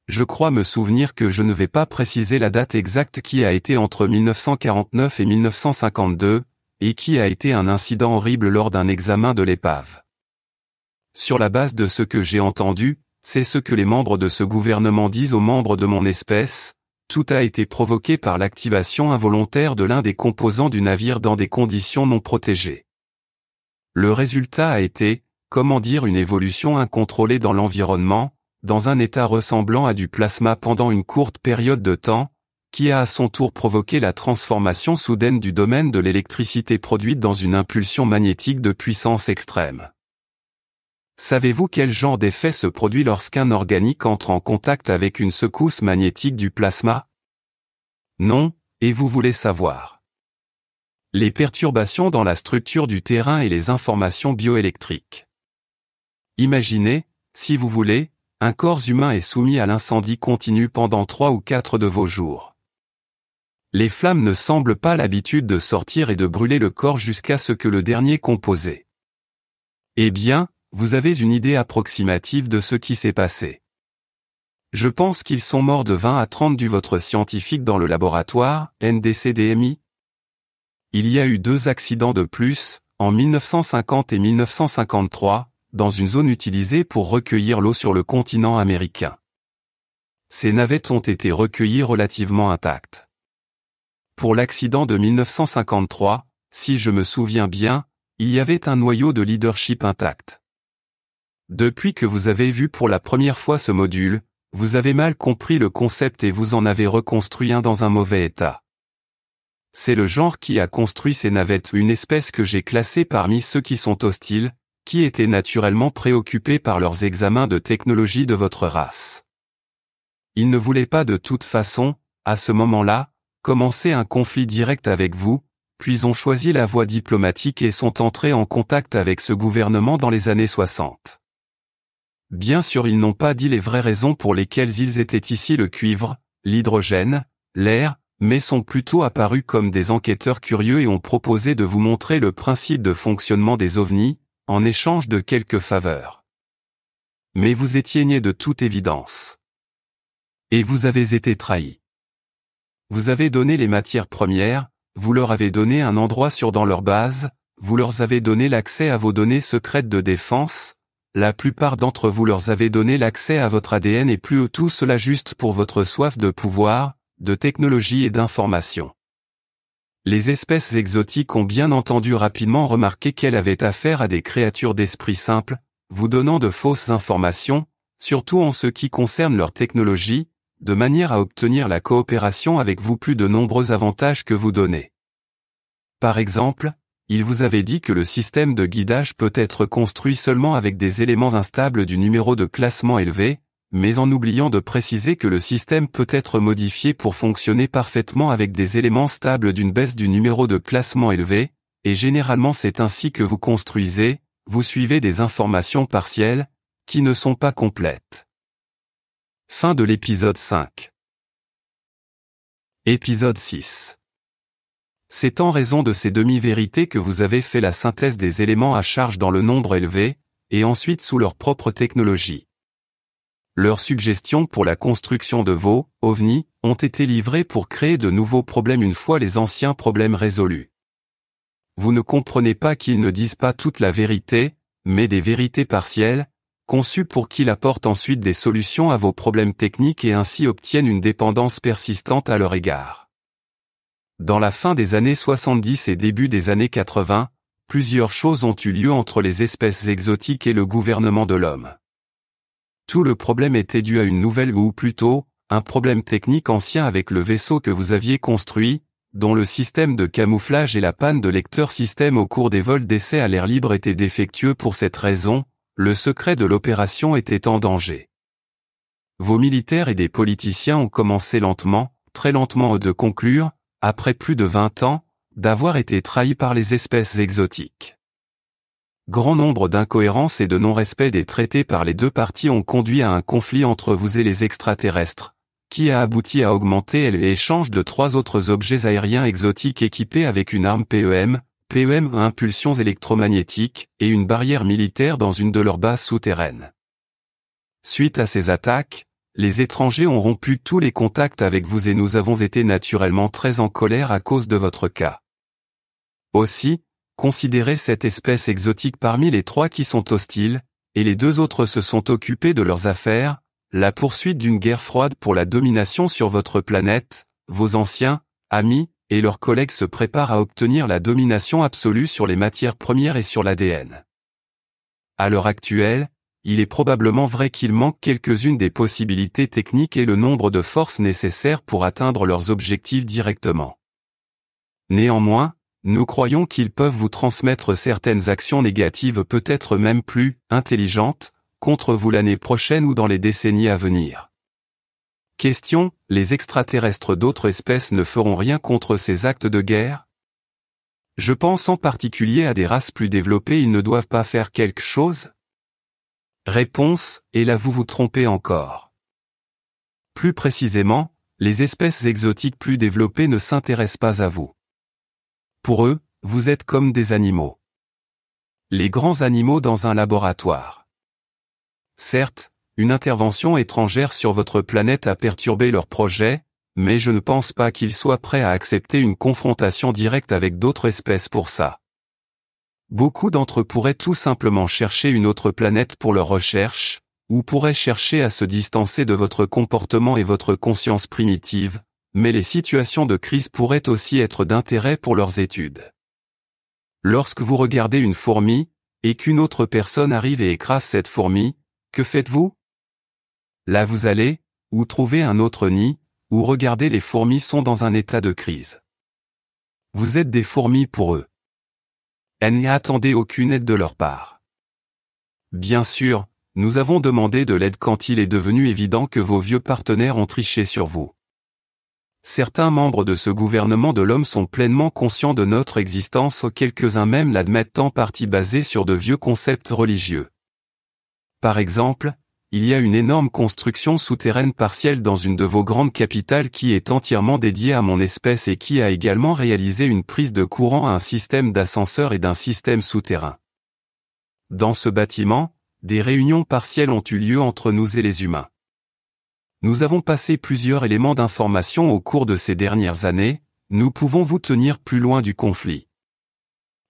Je crois me souvenir que je ne vais pas préciser la date exacte qui a été entre 1949 et 1952, et qui a été un incident horrible lors d'un examen de l'épave. Sur la base de ce que j'ai entendu, c'est ce que les membres de ce gouvernement disent aux membres de mon espèce, tout a été provoqué par l'activation involontaire de l'un des composants du navire dans des conditions non protégées. Le résultat a été, comment dire, une évolution incontrôlée dans l'environnement, dans un état ressemblant à du plasma pendant une courte période de temps, qui a à son tour provoqué la transformation soudaine du domaine de l'électricité produite dans une impulsion magnétique de puissance extrême. Savez-vous quel genre d'effet se produit lorsqu'un organique entre en contact avec une secousse magnétique du plasma? Non, et vous voulez savoir. Les perturbations dans la structure du terrain et les informations bioélectriques. Imaginez, si vous voulez, un corps humain est soumis à l'incendie continu pendant 3 ou 4 de vos jours. Les flammes ne semblent pas l'habitude de sortir et de brûler le corps jusqu'à ce que le dernier composé. Eh bien, vous avez une idée approximative de ce qui s'est passé. Je pense qu'ils sont morts de 20 à 30 du votre scientifique dans le laboratoire, NDCDMI. Il y a eu 2 accidents de plus, en 1950 et 1953, dans une zone utilisée pour recueillir l'eau sur le continent américain. Ces navettes ont été recueillies relativement intactes. Pour l'accident de 1953, si je me souviens bien, il y avait un noyau de leadership intact. Depuis que vous avez vu pour la première fois ce module, vous avez mal compris le concept et vous en avez reconstruit un dans un mauvais état. C'est le genre qui a construit ces navettes, une espèce que j'ai classée parmi ceux qui sont hostiles, qui étaient naturellement préoccupés par leurs examens de technologie de votre race. Ils ne voulaient pas de toute façon, à ce moment-là, commencer un conflit direct avec vous, puis ont choisi la voie diplomatique et sont entrés en contact avec ce gouvernement dans les années 60. Bien sûr, ils n'ont pas dit les vraies raisons pour lesquelles ils étaient ici, le cuivre, l'hydrogène, l'air, mais sont plutôt apparus comme des enquêteurs curieux et ont proposé de vous montrer le principe de fonctionnement des ovnis, en échange de quelques faveurs. Mais vous étiez niais de toute évidence. Et vous avez été trahis. Vous avez donné les matières premières, vous leur avez donné un endroit sûr dans leur base, vous leur avez donné l'accès à vos données secrètes de défense, la plupart d'entre vous leur avez donné l'accès à votre ADN et plus tout cela juste pour votre soif de pouvoir, de technologie et d'information. Les espèces exotiques ont bien entendu rapidement remarqué qu'elles avaient affaire à des créatures d'esprit simple, vous donnant de fausses informations, surtout en ce qui concerne leur technologie, de manière à obtenir la coopération avec vous plus de nombreux avantages que vous donnez. Par exemple, il vous avait dit que le système de guidage peut être construit seulement avec des éléments instables du numéro de classement élevé, mais en oubliant de préciser que le système peut être modifié pour fonctionner parfaitement avec des éléments stables d'une baisse du numéro de classement élevé, et généralement c'est ainsi que vous construisez, vous suivez des informations partielles, qui ne sont pas complètes. Fin de l'épisode 5. Épisode 6. C'est en raison de ces demi-vérités que vous avez fait la synthèse des éléments à charge dans le nombre élevé, et ensuite sous leur propre technologie. Leurs suggestions pour la construction de vos ovnis ont été livrées pour créer de nouveaux problèmes une fois les anciens problèmes résolus. Vous ne comprenez pas qu'ils ne disent pas toute la vérité, mais des vérités partielles, conçues pour qu'ils apportent ensuite des solutions à vos problèmes techniques et ainsi obtiennent une dépendance persistante à leur égard. Dans la fin des années 70 et début des années 80, plusieurs choses ont eu lieu entre les espèces exotiques et le gouvernement de l'homme. Tout le problème était dû à une nouvelle ou plutôt, un problème technique ancien avec le vaisseau que vous aviez construit, dont le système de camouflage et la panne de lecteur système au cours des vols d'essai à l'air libre étaient défectueux. Pour cette raison, le secret de l'opération était en danger. Vos militaires et des politiciens ont commencé lentement, très lentement de conclure, après plus de 20 ans, d'avoir été trahis par les espèces exotiques. grand nombre d'incohérences et de non-respect des traités par les deux parties ont conduit à un conflit entre vous et les extraterrestres, qui a abouti à augmenter l'échange de 3 autres objets aériens exotiques équipés avec une arme PEM à impulsions électromagnétiques, et une barrière militaire dans une de leurs bases souterraines. Suite à ces attaques, les étrangers ont rompu tous les contacts avec vous et nous avons été naturellement très en colère à cause de votre cas. Aussi, considérez cette espèce exotique parmi les 3 qui sont hostiles, et les 2 autres se sont occupés de leurs affaires, la poursuite d'une guerre froide pour la domination sur votre planète, vos anciens amis et leurs collègues se préparent à obtenir la domination absolue sur les matières premières et sur l'ADN. À l'heure actuelle, il est probablement vrai qu'il manque quelques-unes des possibilités techniques et le nombre de forces nécessaires pour atteindre leurs objectifs directement. Néanmoins, nous croyons qu'ils peuvent vous transmettre certaines actions négatives peut-être même plus intelligentes, contre vous l'année prochaine ou dans les décennies à venir. Question, les extraterrestres d'autres espèces ne feront rien contre ces actes de guerre? Je pense en particulier à des races plus développées, ils ne doivent pas faire quelque chose? Réponse, et là vous vous trompez encore. Plus précisément, les espèces exotiques plus développées ne s'intéressent pas à vous. Pour eux, vous êtes comme des animaux. Les grands animaux dans un laboratoire. Certes, une intervention étrangère sur votre planète a perturbé leur projet, mais je ne pense pas qu'ils soient prêts à accepter une confrontation directe avec d'autres espèces pour ça. Beaucoup d'entre eux pourraient tout simplement chercher une autre planète pour leurs recherches, ou pourraient chercher à se distancer de votre comportement et votre conscience primitive, mais les situations de crise pourraient aussi être d'intérêt pour leurs études. Lorsque vous regardez une fourmi, et qu'une autre personne arrive et écrase cette fourmi, que faites-vous? Là vous allez, ou trouver un autre nid, ou regardez les fourmis sont dans un état de crise. Vous êtes des fourmis pour eux. Elles n'y attendaient aucune aide de leur part. Bien sûr, nous avons demandé de l'aide quand il est devenu évident que vos vieux partenaires ont triché sur vous. Certains membres de ce gouvernement de l'homme sont pleinement conscients de notre existence, quelques-uns même l'admettent en partie basés sur de vieux concepts religieux. Par exemple, il y a une énorme construction souterraine partielle dans une de vos grandes capitales qui est entièrement dédiée à mon espèce et qui a également réalisé une prise de courant à un système d'ascenseur et d'un système souterrain. Dans ce bâtiment, des réunions partielles ont eu lieu entre nous et les humains. Nous avons passé plusieurs éléments d'information au cours de ces dernières années, nous pouvons vous tenir plus loin du conflit.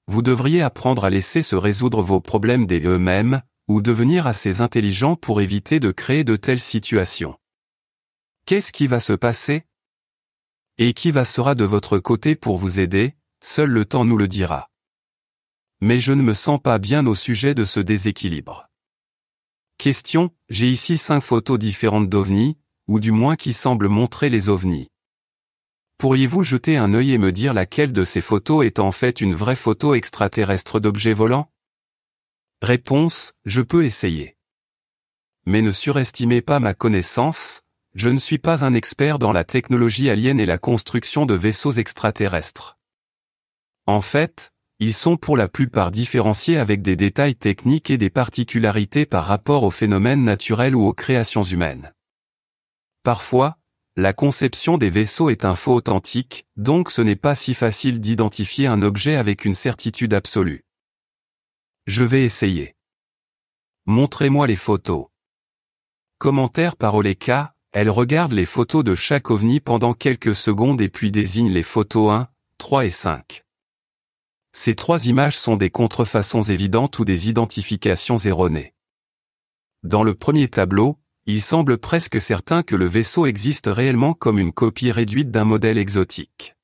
Vous devriez apprendre à laisser se résoudre vos problèmes d'eux-mêmes, ou devenir assez intelligent pour éviter de créer de telles situations. Qu'est-ce qui va se passer? Et qui sera de votre côté pour vous aider? Seul le temps nous le dira. Mais je ne me sens pas bien au sujet de ce déséquilibre. Question, j'ai ici 5 photos différentes d'ovnis, ou du moins qui semblent montrer les ovnis. Pourriez-vous jeter un œil et me dire laquelle de ces photos est en fait une vraie photo extraterrestre d'objets volants? Réponse, je peux essayer. Mais ne surestimez pas ma connaissance, je ne suis pas un expert dans la technologie alien et la construction de vaisseaux extraterrestres. En fait, ils sont pour la plupart différenciés avec des détails techniques et des particularités par rapport aux phénomènes naturels ou aux créations humaines. Parfois, la conception des vaisseaux est un faux authentique, donc ce n'est pas si facile d'identifier un objet avec une certitude absolue. Je vais essayer. Montrez-moi les photos. Commentaire par Oleka, elle regarde les photos de chaque ovni pendant quelques secondes et puis désigne les photos 1, 3 et 5. Ces 3 images sont des contrefaçons évidentes ou des identifications erronées. Dans le premier tableau, il semble presque certain que le vaisseau existe réellement comme une copie réduite d'un modèle exotique.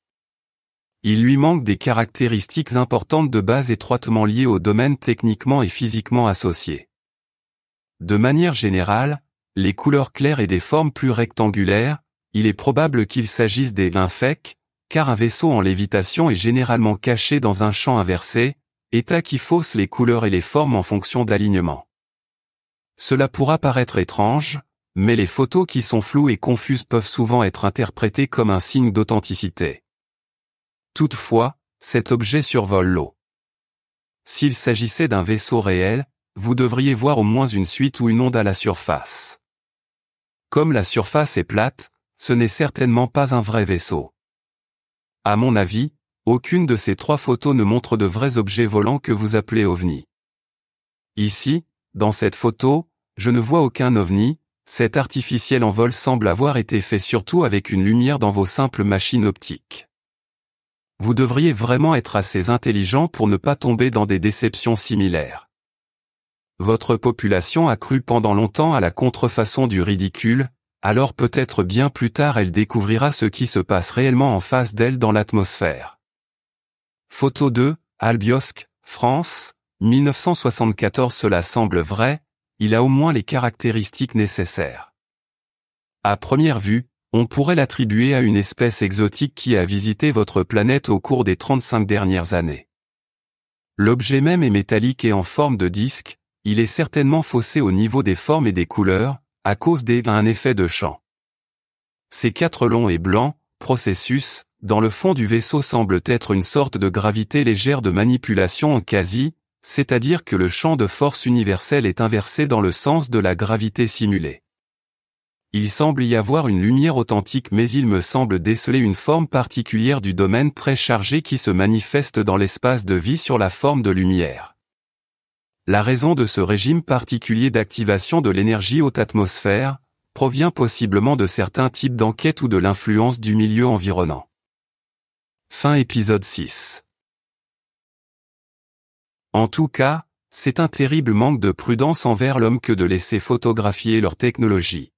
Il lui manque des caractéristiques importantes de base étroitement liées au domaine techniquement et physiquement associé. De manière générale, les couleurs claires et des formes plus rectangulaires, il est probable qu'il s'agisse des infec, car un vaisseau en lévitation est généralement caché dans un champ inversé, état qui fausse les couleurs et les formes en fonction d'alignement. Cela pourra paraître étrange, mais les photos qui sont floues et confuses peuvent souvent être interprétées comme un signe d'authenticité. Toutefois, cet objet survole l'eau. s'il s'agissait d'un vaisseau réel, vous devriez voir au moins une suite ou une onde à la surface. Comme la surface est plate, ce n'est certainement pas un vrai vaisseau. À mon avis, aucune de ces 3 photos ne montre de vrais objets volants que vous appelez ovnis. Ici, dans cette photo, je ne vois aucun ovni, cet artificiel en vol semble avoir été fait surtout avec une lumière dans vos simples machines optiques. Vous devriez vraiment être assez intelligent pour ne pas tomber dans des déceptions similaires. Votre population a cru pendant longtemps à la contrefaçon du ridicule, alors peut-être bien plus tard elle découvrira ce qui se passe réellement en face d'elle dans l'atmosphère. Photo 2, Albiosque, France, 1974. Cela semble vrai, il a au moins les caractéristiques nécessaires. À première vue, on pourrait l'attribuer à une espèce exotique qui a visité votre planète au cours des 35 dernières années. L'objet même est métallique et en forme de disque, il est certainement faussé au niveau des formes et des couleurs, à cause d'un effet de champ. Ces 4 longs et blancs processus, dans le fond du vaisseau semblent être une sorte de gravité légère de manipulation en quasi, c'est-à-dire que le champ de force universel est inversé dans le sens de la gravité simulée. Il semble y avoir une lumière authentique mais il me semble déceler une forme particulière du domaine très chargé qui se manifeste dans l'espace de vie sur la forme de lumière. La raison de ce régime particulier d'activation de l'énergie haute atmosphère provient possiblement de certains types d'enquêtes ou de l'influence du milieu environnant. Fin épisode 6. En tout cas, c'est un terrible manque de prudence envers l'homme que de laisser photographier leur technologie.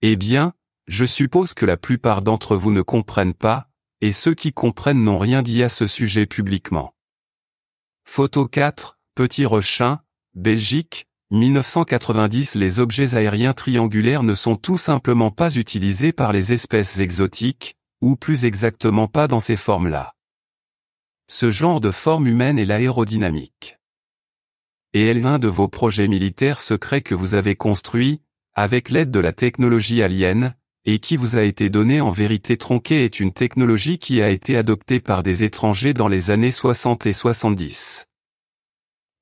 Eh bien, je suppose que la plupart d'entre vous ne comprennent pas, et ceux qui comprennent n'ont rien dit à ce sujet publiquement. Photo 4, Petit Rechin, Belgique, 1990. Les objets aériens triangulaires ne sont tout simplement pas utilisés par les espèces exotiques, ou plus exactement pas dans ces formes-là. Ce genre de forme humaine est l'aérodynamique. Et est l'un de vos projets militaires secrets que vous avez construit, avec l'aide de la technologie alien, et qui vous a été donné en vérité tronqué est une technologie qui a été adoptée par des étrangers dans les années 60 et 70.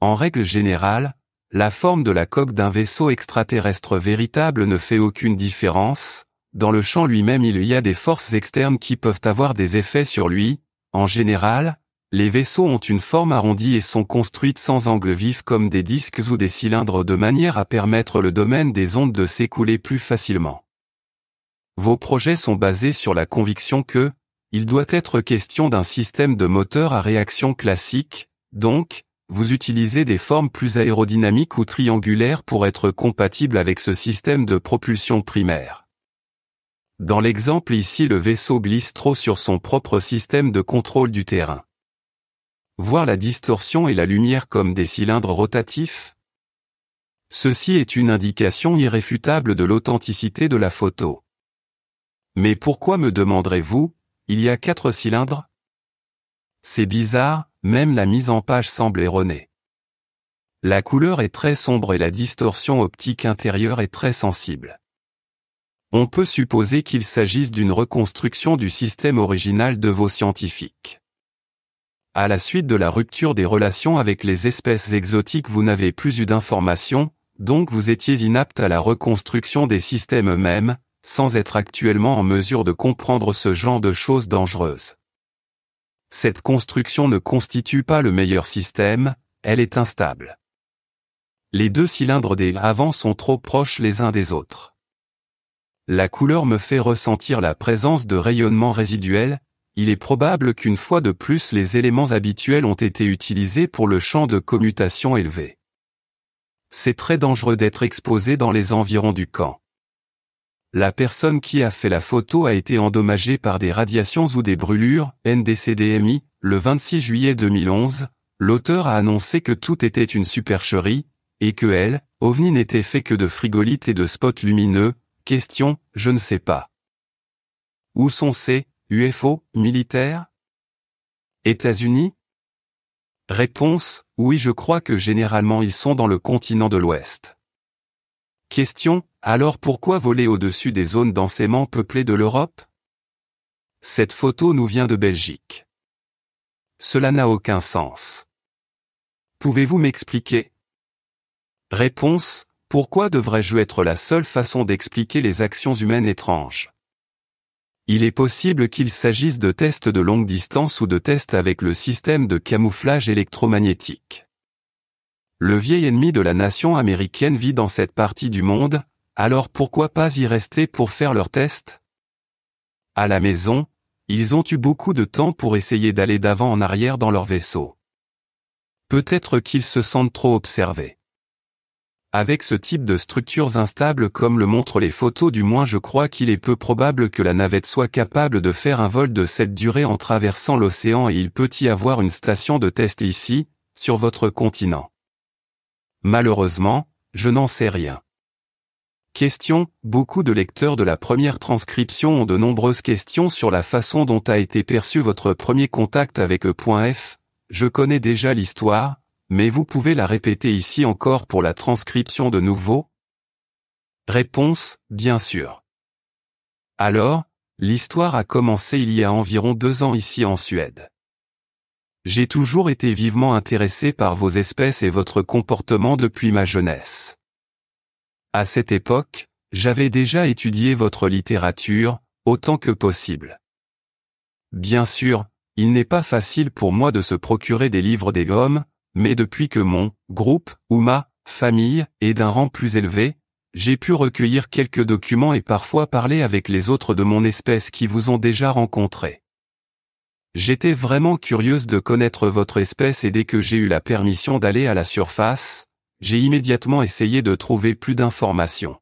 En règle générale, la forme de la coque d'un vaisseau extraterrestre véritable ne fait aucune différence, dans le champ lui-même il y a des forces externes qui peuvent avoir des effets sur lui, en général, les vaisseaux ont une forme arrondie et sont construits sans angle vif comme des disques ou des cylindres de manière à permettre le domaine des ondes de s'écouler plus facilement. Vos projets sont basés sur la conviction que, il doit être question d'un système de moteur à réaction classique, donc, vous utilisez des formes plus aérodynamiques ou triangulaires pour être compatible avec ce système de propulsion primaire. Dans l'exemple ici le vaisseau glisse trop sur son propre système de contrôle du terrain. Voir la distorsion et la lumière comme des cylindres rotatifs? Ceci est une indication irréfutable de l'authenticité de la photo. Mais pourquoi me demanderez-vous, il y a 4 cylindres? C'est bizarre, même la mise en page semble erronée. La couleur est très sombre et la distorsion optique intérieure est très sensible. On peut supposer qu'il s'agisse d'une reconstruction du système original de vos scientifiques. À la suite de la rupture des relations avec les espèces exotiques vous n'avez plus eu d'informations, donc vous étiez inapte à la reconstruction des systèmes eux-mêmes, sans être actuellement en mesure de comprendre ce genre de choses dangereuses. Cette construction ne constitue pas le meilleur système, elle est instable. Les 2 cylindres des avant sont trop proches les uns des autres. La couleur me fait ressentir la présence de rayonnements résiduels. Il est probable qu'une fois de plus les éléments habituels ont été utilisés pour le champ de commutation élevé. C'est très dangereux d'être exposé dans les environs du camp. La personne qui a fait la photo a été endommagée par des radiations ou des brûlures, NDCDMI, le 26 juillet 2011, l'auteur a annoncé que tout était une supercherie, et que elle, OVNI n'était fait que de frigolites et de spots lumineux. Question, je ne sais pas. Où sont ces UFO, militaires? États-Unis? Réponse, oui je crois que généralement ils sont dans le continent de l'Ouest. Question, alors pourquoi voler au-dessus des zones densément peuplées de l'Europe? Cette photo nous vient de Belgique. Cela n'a aucun sens. Pouvez-vous m'expliquer? Réponse: pourquoi devrais-je être la seule façon d'expliquer les actions humaines étranges? Il est possible qu'il s'agisse de tests de longue distance ou de tests avec le système de camouflage électromagnétique. Le vieil ennemi de la nation américaine vit dans cette partie du monde, alors pourquoi pas y rester pour faire leurs tests? À la maison, ils ont eu beaucoup de temps pour essayer d'aller d'avant en arrière dans leur vaisseau. Peut-être qu'ils se sentent trop observés. Avec ce type de structures instables comme le montrent les photos, du moins je crois qu'il est peu probable que la navette soit capable de faire un vol de cette durée en traversant l'océan, et il peut y avoir une station de test ici, sur votre continent. Malheureusement, je n'en sais rien. Question: beaucoup de lecteurs de la première transcription ont de nombreuses questions sur la façon dont a été perçu votre premier contact avec E.F. Je connais déjà l'histoire, mais vous pouvez la répéter ici encore pour la transcription de nouveau? Réponse: bien sûr. Alors, l'histoire a commencé il y a environ 2 ans ici en Suède. J'ai toujours été vivement intéressé par vos espèces et votre comportement depuis ma jeunesse. À cette époque, j'avais déjà étudié votre littérature, autant que possible. Bien sûr, il n'est pas facile pour moi de se procurer des livres des hommes, mais depuis que mon groupe, ou ma famille, est d'un rang plus élevé, j'ai pu recueillir quelques documents et parfois parler avec les autres de mon espèce qui vous ont déjà rencontré. J'étais vraiment curieuse de connaître votre espèce, et dès que j'ai eu la permission d'aller à la surface, j'ai immédiatement essayé de trouver plus d'informations.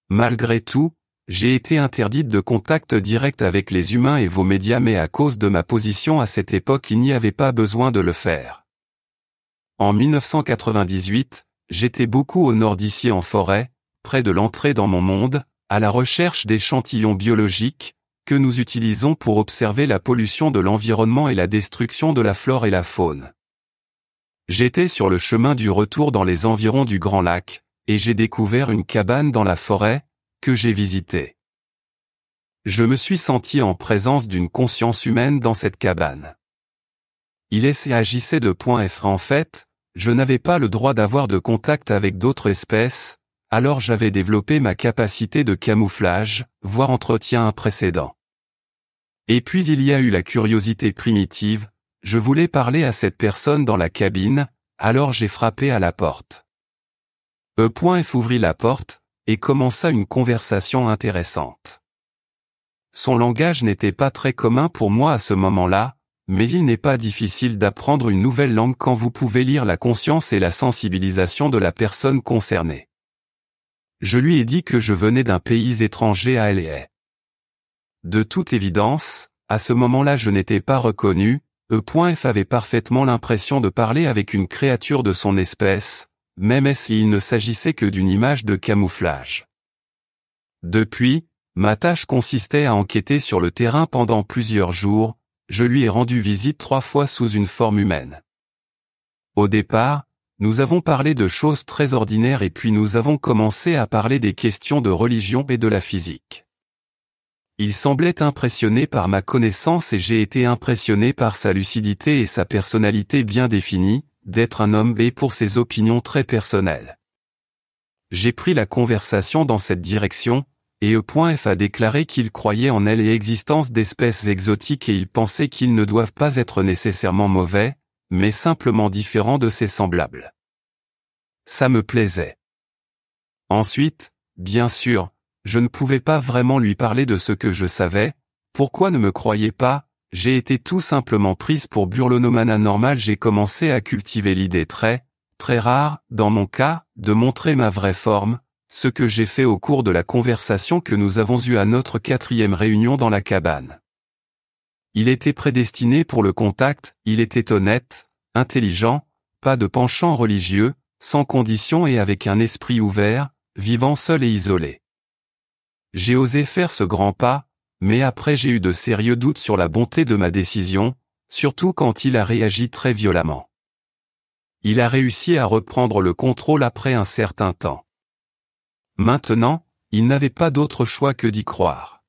Malgré tout, j'ai été interdite de contact direct avec les humains et vos médias, mais à cause de ma position à cette époque, il n'y avait pas besoin de le faire. En 1998, j'étais beaucoup au nord d'ici en forêt, près de l'entrée dans mon monde, à la recherche d'échantillons biologiques, que nous utilisons pour observer la pollution de l'environnement et la destruction de la flore et la faune. J'étais sur le chemin du retour dans les environs du Grand Lac, et j'ai découvert une cabane dans la forêt, que j'ai visitée. Je me suis senti en présence d'une conscience humaine dans cette cabane. Il agissait de .F. En fait, je n'avais pas le droit d'avoir de contact avec d'autres espèces, alors j'avais développé ma capacité de camouflage, voire entretien un précédent. Et puis il y a eu la curiosité primitive, je voulais parler à cette personne dans la cabine, alors j'ai frappé à la porte. E.F. ouvrit la porte, et commença une conversation intéressante. Son langage n'était pas très commun pour moi à ce moment-là, mais il n'est pas difficile d'apprendre une nouvelle langue quand vous pouvez lire la conscience et la sensibilisation de la personne concernée. Je lui ai dit que je venais d'un pays étranger à L.A. De toute évidence, à ce moment-là je n'étais pas reconnu, E.F. avait parfaitement l'impression de parler avec une créature de son espèce, même s'il ne s'agissait que d'une image de camouflage. Depuis, ma tâche consistait à enquêter sur le terrain pendant plusieurs jours, je lui ai rendu visite 3 fois sous une forme humaine. Au départ, nous avons parlé de choses très ordinaires et puis nous avons commencé à parler des questions de religion et de la physique. Il semblait impressionné par ma connaissance et j'ai été impressionné par sa lucidité et sa personnalité bien définie, d'être un homme et pour ses opinions très personnelles. J'ai pris la conversation dans cette direction, et E.F. a déclaré qu'il croyait en elle et l'existence d'espèces exotiques et il pensait qu'ils ne doivent pas être nécessairement mauvais, mais simplement différents de ses semblables. Ça me plaisait. Ensuite, bien sûr, je ne pouvais pas vraiment lui parler de ce que je savais. Pourquoi ne me croyez pas? J'ai été tout simplement prise pour burlonomane anormal. J'ai commencé à cultiver l'idée très rare, dans mon cas, de montrer ma vraie forme, ce que j'ai fait au cours de la conversation que nous avons eue à notre 4e réunion dans la cabane. Il était prédestiné pour le contact, il était honnête, intelligent, pas de penchant religieux, sans condition et avec un esprit ouvert, vivant seul et isolé. J'ai osé faire ce grand pas, mais après j'ai eu de sérieux doutes sur la bonté de ma décision, surtout quand il a réagi très violemment. Il a réussi à reprendre le contrôle après un certain temps. Maintenant, il n'avait pas d'autre choix que d'y croire.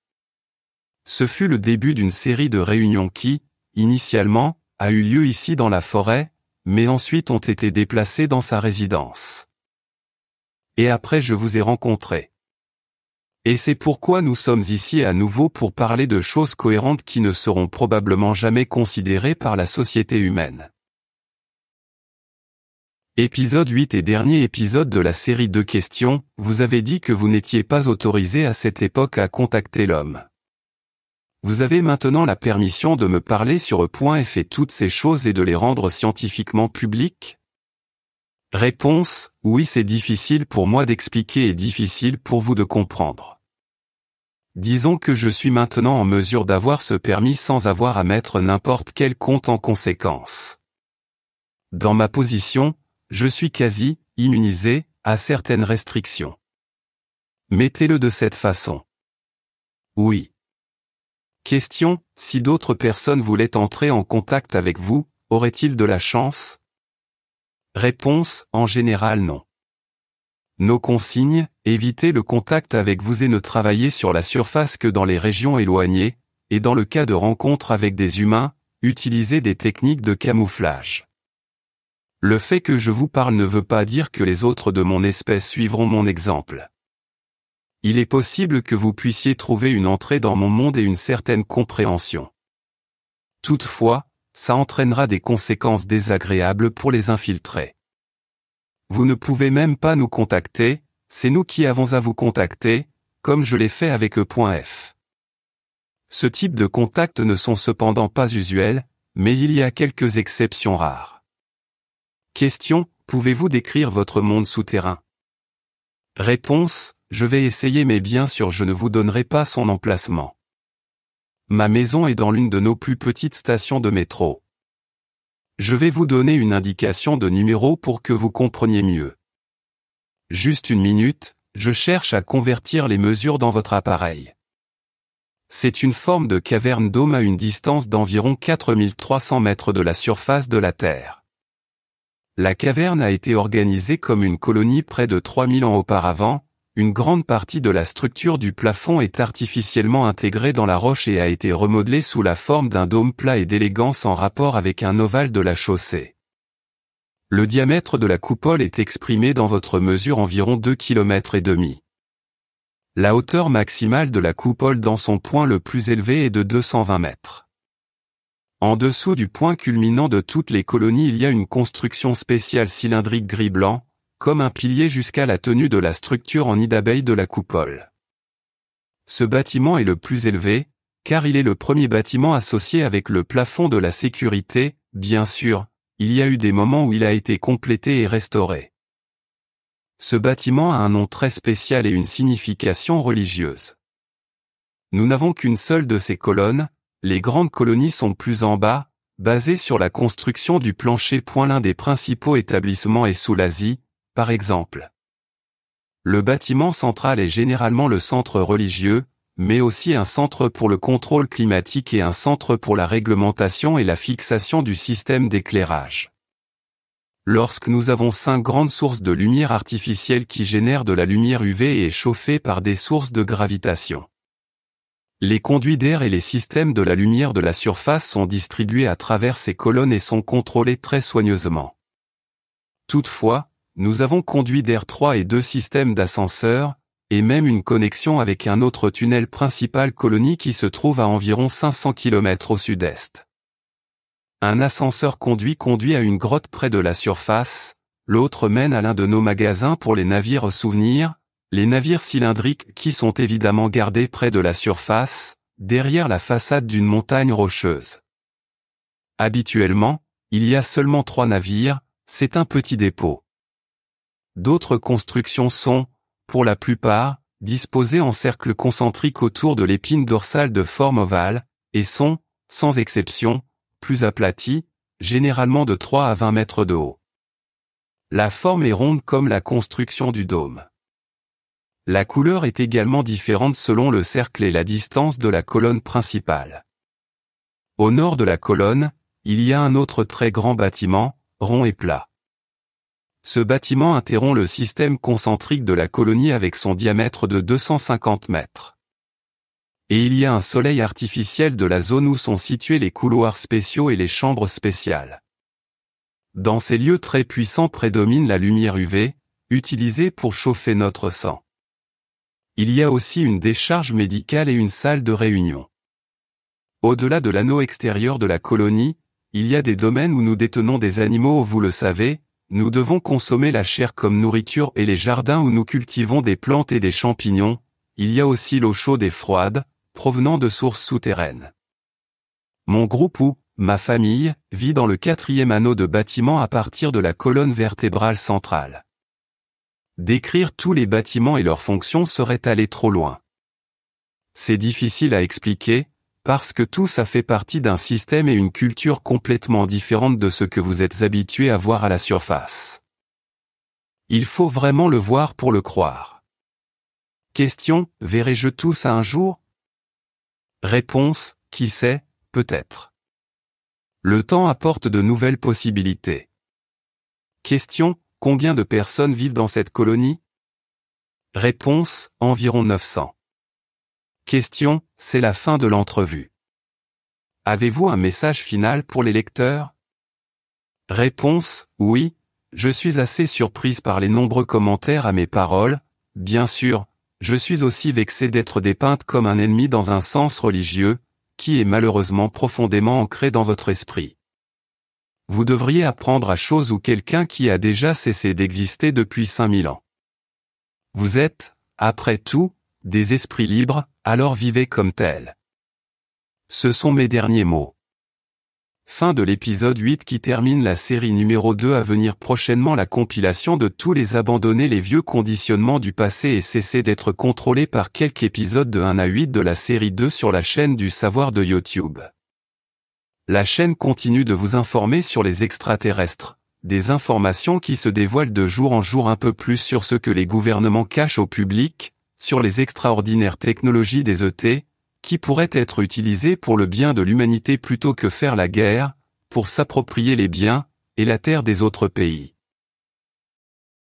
Ce fut le début d'une série de réunions qui, initialement, a eu lieu ici dans la forêt, mais ensuite ont été déplacés dans sa résidence. Et après je vous ai rencontré. Et c'est pourquoi nous sommes ici à nouveau pour parler de choses cohérentes qui ne seront probablement jamais considérées par la société humaine. Épisode 8 et dernier épisode de la série 2 questions, vous avez dit que vous n'étiez pas autorisé à cette époque à contacter l'homme. Vous avez maintenant la permission de me parler sur .f et toutes ces choses et de les rendre scientifiquement publiques? Réponse, oui, c'est difficile pour moi d'expliquer et difficile pour vous de comprendre. Disons que je suis maintenant en mesure d'avoir ce permis sans avoir à mettre n'importe quel compte en conséquence. Dans ma position, je suis quasi immunisé à certaines restrictions. Mettez-le de cette façon. Oui. Question, si d'autres personnes voulaient entrer en contact avec vous, auraient-ils de la chance? Réponse, en général non. Nos consignes, évitez le contact avec vous et ne travaillez sur la surface que dans les régions éloignées, et dans le cas de rencontres avec des humains, utilisez des techniques de camouflage. Le fait que je vous parle ne veut pas dire que les autres de mon espèce suivront mon exemple. Il est possible que vous puissiez trouver une entrée dans mon monde et une certaine compréhension. Toutefois, ça entraînera des conséquences désagréables pour les infiltrés. Vous ne pouvez même pas nous contacter, c'est nous qui avons à vous contacter, comme je l'ai fait avec E.F. Ce type de contacts ne sont cependant pas usuels, mais il y a quelques exceptions rares. Question, pouvez-vous décrire votre monde souterrain? Réponse, je vais essayer mais bien sûr je ne vous donnerai pas son emplacement. Ma maison est dans l'une de nos plus petites stations de métro. Je vais vous donner une indication de numéro pour que vous compreniez mieux. Juste une minute, je cherche à convertir les mesures dans votre appareil. C'est une forme de caverne dôme à une distance d'environ 4300 mètres de la surface de la Terre. La caverne a été organisée comme une colonie près de 3000 ans auparavant, une grande partie de la structure du plafond est artificiellement intégrée dans la roche et a été remodelée sous la forme d'un dôme plat et d'élégance en rapport avec un ovale de la chaussée. Le diamètre de la coupole est exprimé dans votre mesure environ 2,5 km. La hauteur maximale de la coupole dans son point le plus élevé est de 220 mètres. En dessous du point culminant de toutes les colonies il y a une construction spéciale cylindrique gris-blanc, comme un pilier jusqu'à la tenue de la structure en nid d'abeille de la coupole. Ce bâtiment est le plus élevé, car il est le premier bâtiment associé avec le plafond de la sécurité, bien sûr, il y a eu des moments où il a été complété et restauré. Ce bâtiment a un nom très spécial et une signification religieuse. Nous n'avons qu'une seule de ces colonnes. Les grandes colonies sont plus en bas, basées sur la construction du plancher. L'un des principaux établissements est sous l'Asie, par exemple. Le bâtiment central est généralement le centre religieux, mais aussi un centre pour le contrôle climatique et un centre pour la réglementation et la fixation du système d'éclairage. Lorsque nous avons 5 grandes sources de lumière artificielle qui génèrent de la lumière UV et est chauffée par des sources de gravitation. Les conduits d'air et les systèmes de la lumière de la surface sont distribués à travers ces colonnes et sont contrôlés très soigneusement. Toutefois, nous avons conduits d'air 3 et 2 systèmes d'ascenseurs, et même une connexion avec un autre tunnel principal colonie qui se trouve à environ 500 km au sud-est. Un ascenseur conduit à une grotte près de la surface, l'autre mène à l'un de nos magasins pour les navires souvenirs, les navires cylindriques qui sont évidemment gardés près de la surface, derrière la façade d'une montagne rocheuse. Habituellement, il y a seulement 3 navires, c'est un petit dépôt. D'autres constructions sont, pour la plupart, disposées en cercle concentrique autour de l'épine dorsale de forme ovale, et sont, sans exception, plus aplaties, généralement de 3 à 20 mètres de haut. La forme est ronde comme la construction du dôme. La couleur est également différente selon le cercle et la distance de la colonne principale. Au nord de la colonne, il y a un autre très grand bâtiment, rond et plat. Ce bâtiment interrompt le système concentrique de la colonie avec son diamètre de 250 mètres. Et il y a un soleil artificiel de la zone où sont situés les couloirs spéciaux et les chambres spéciales. Dans ces lieux très puissants prédomine la lumière UV, utilisée pour chauffer notre sang. Il y a aussi une décharge médicale et une salle de réunion. Au-delà de l'anneau extérieur de la colonie, il y a des domaines où nous détenons des animaux, vous le savez, nous devons consommer la chair comme nourriture et les jardins où nous cultivons des plantes et des champignons, il y a aussi l'eau chaude et froide, provenant de sources souterraines. Mon groupe ou ma famille vit dans le 4e anneau de bâtiment à partir de la colonne vertébrale centrale. Décrire tous les bâtiments et leurs fonctions serait aller trop loin. C'est difficile à expliquer, parce que tout ça fait partie d'un système et une culture complètement différente de ce que vous êtes habitué à voir à la surface. Il faut vraiment le voir pour le croire. Question, verrai-je tout ça un jour? Réponse, qui sait, peut-être. Le temps apporte de nouvelles possibilités. Question, combien de personnes vivent dans cette colonie? Réponse, environ 900. Question, c'est la fin de l'entrevue. Avez-vous un message final pour les lecteurs? Réponse, oui, je suis assez surprise par les nombreux commentaires à mes paroles, bien sûr, je suis aussi vexée d'être dépeinte comme un ennemi dans un sens religieux, qui est malheureusement profondément ancré dans votre esprit. Vous devriez apprendre à chose ou quelqu'un qui a déjà cessé d'exister depuis 5000 ans. Vous êtes, après tout, des esprits libres, alors vivez comme tels. Ce sont mes derniers mots. Fin de l'épisode 8 qui termine la série numéro 2 à venir prochainement la compilation de tous les abandonnés les vieux conditionnements du passé et cesser d'être contrôlés par quelques épisodes de 1 à 8 de la série 2 sur la chaîne du savoir de YouTube. La chaîne continue de vous informer sur les extraterrestres, des informations qui se dévoilent de jour en jour un peu plus sur ce que les gouvernements cachent au public, sur les extraordinaires technologies des ET, qui pourraient être utilisées pour le bien de l'humanité plutôt que faire la guerre, pour s'approprier les biens et la terre des autres pays.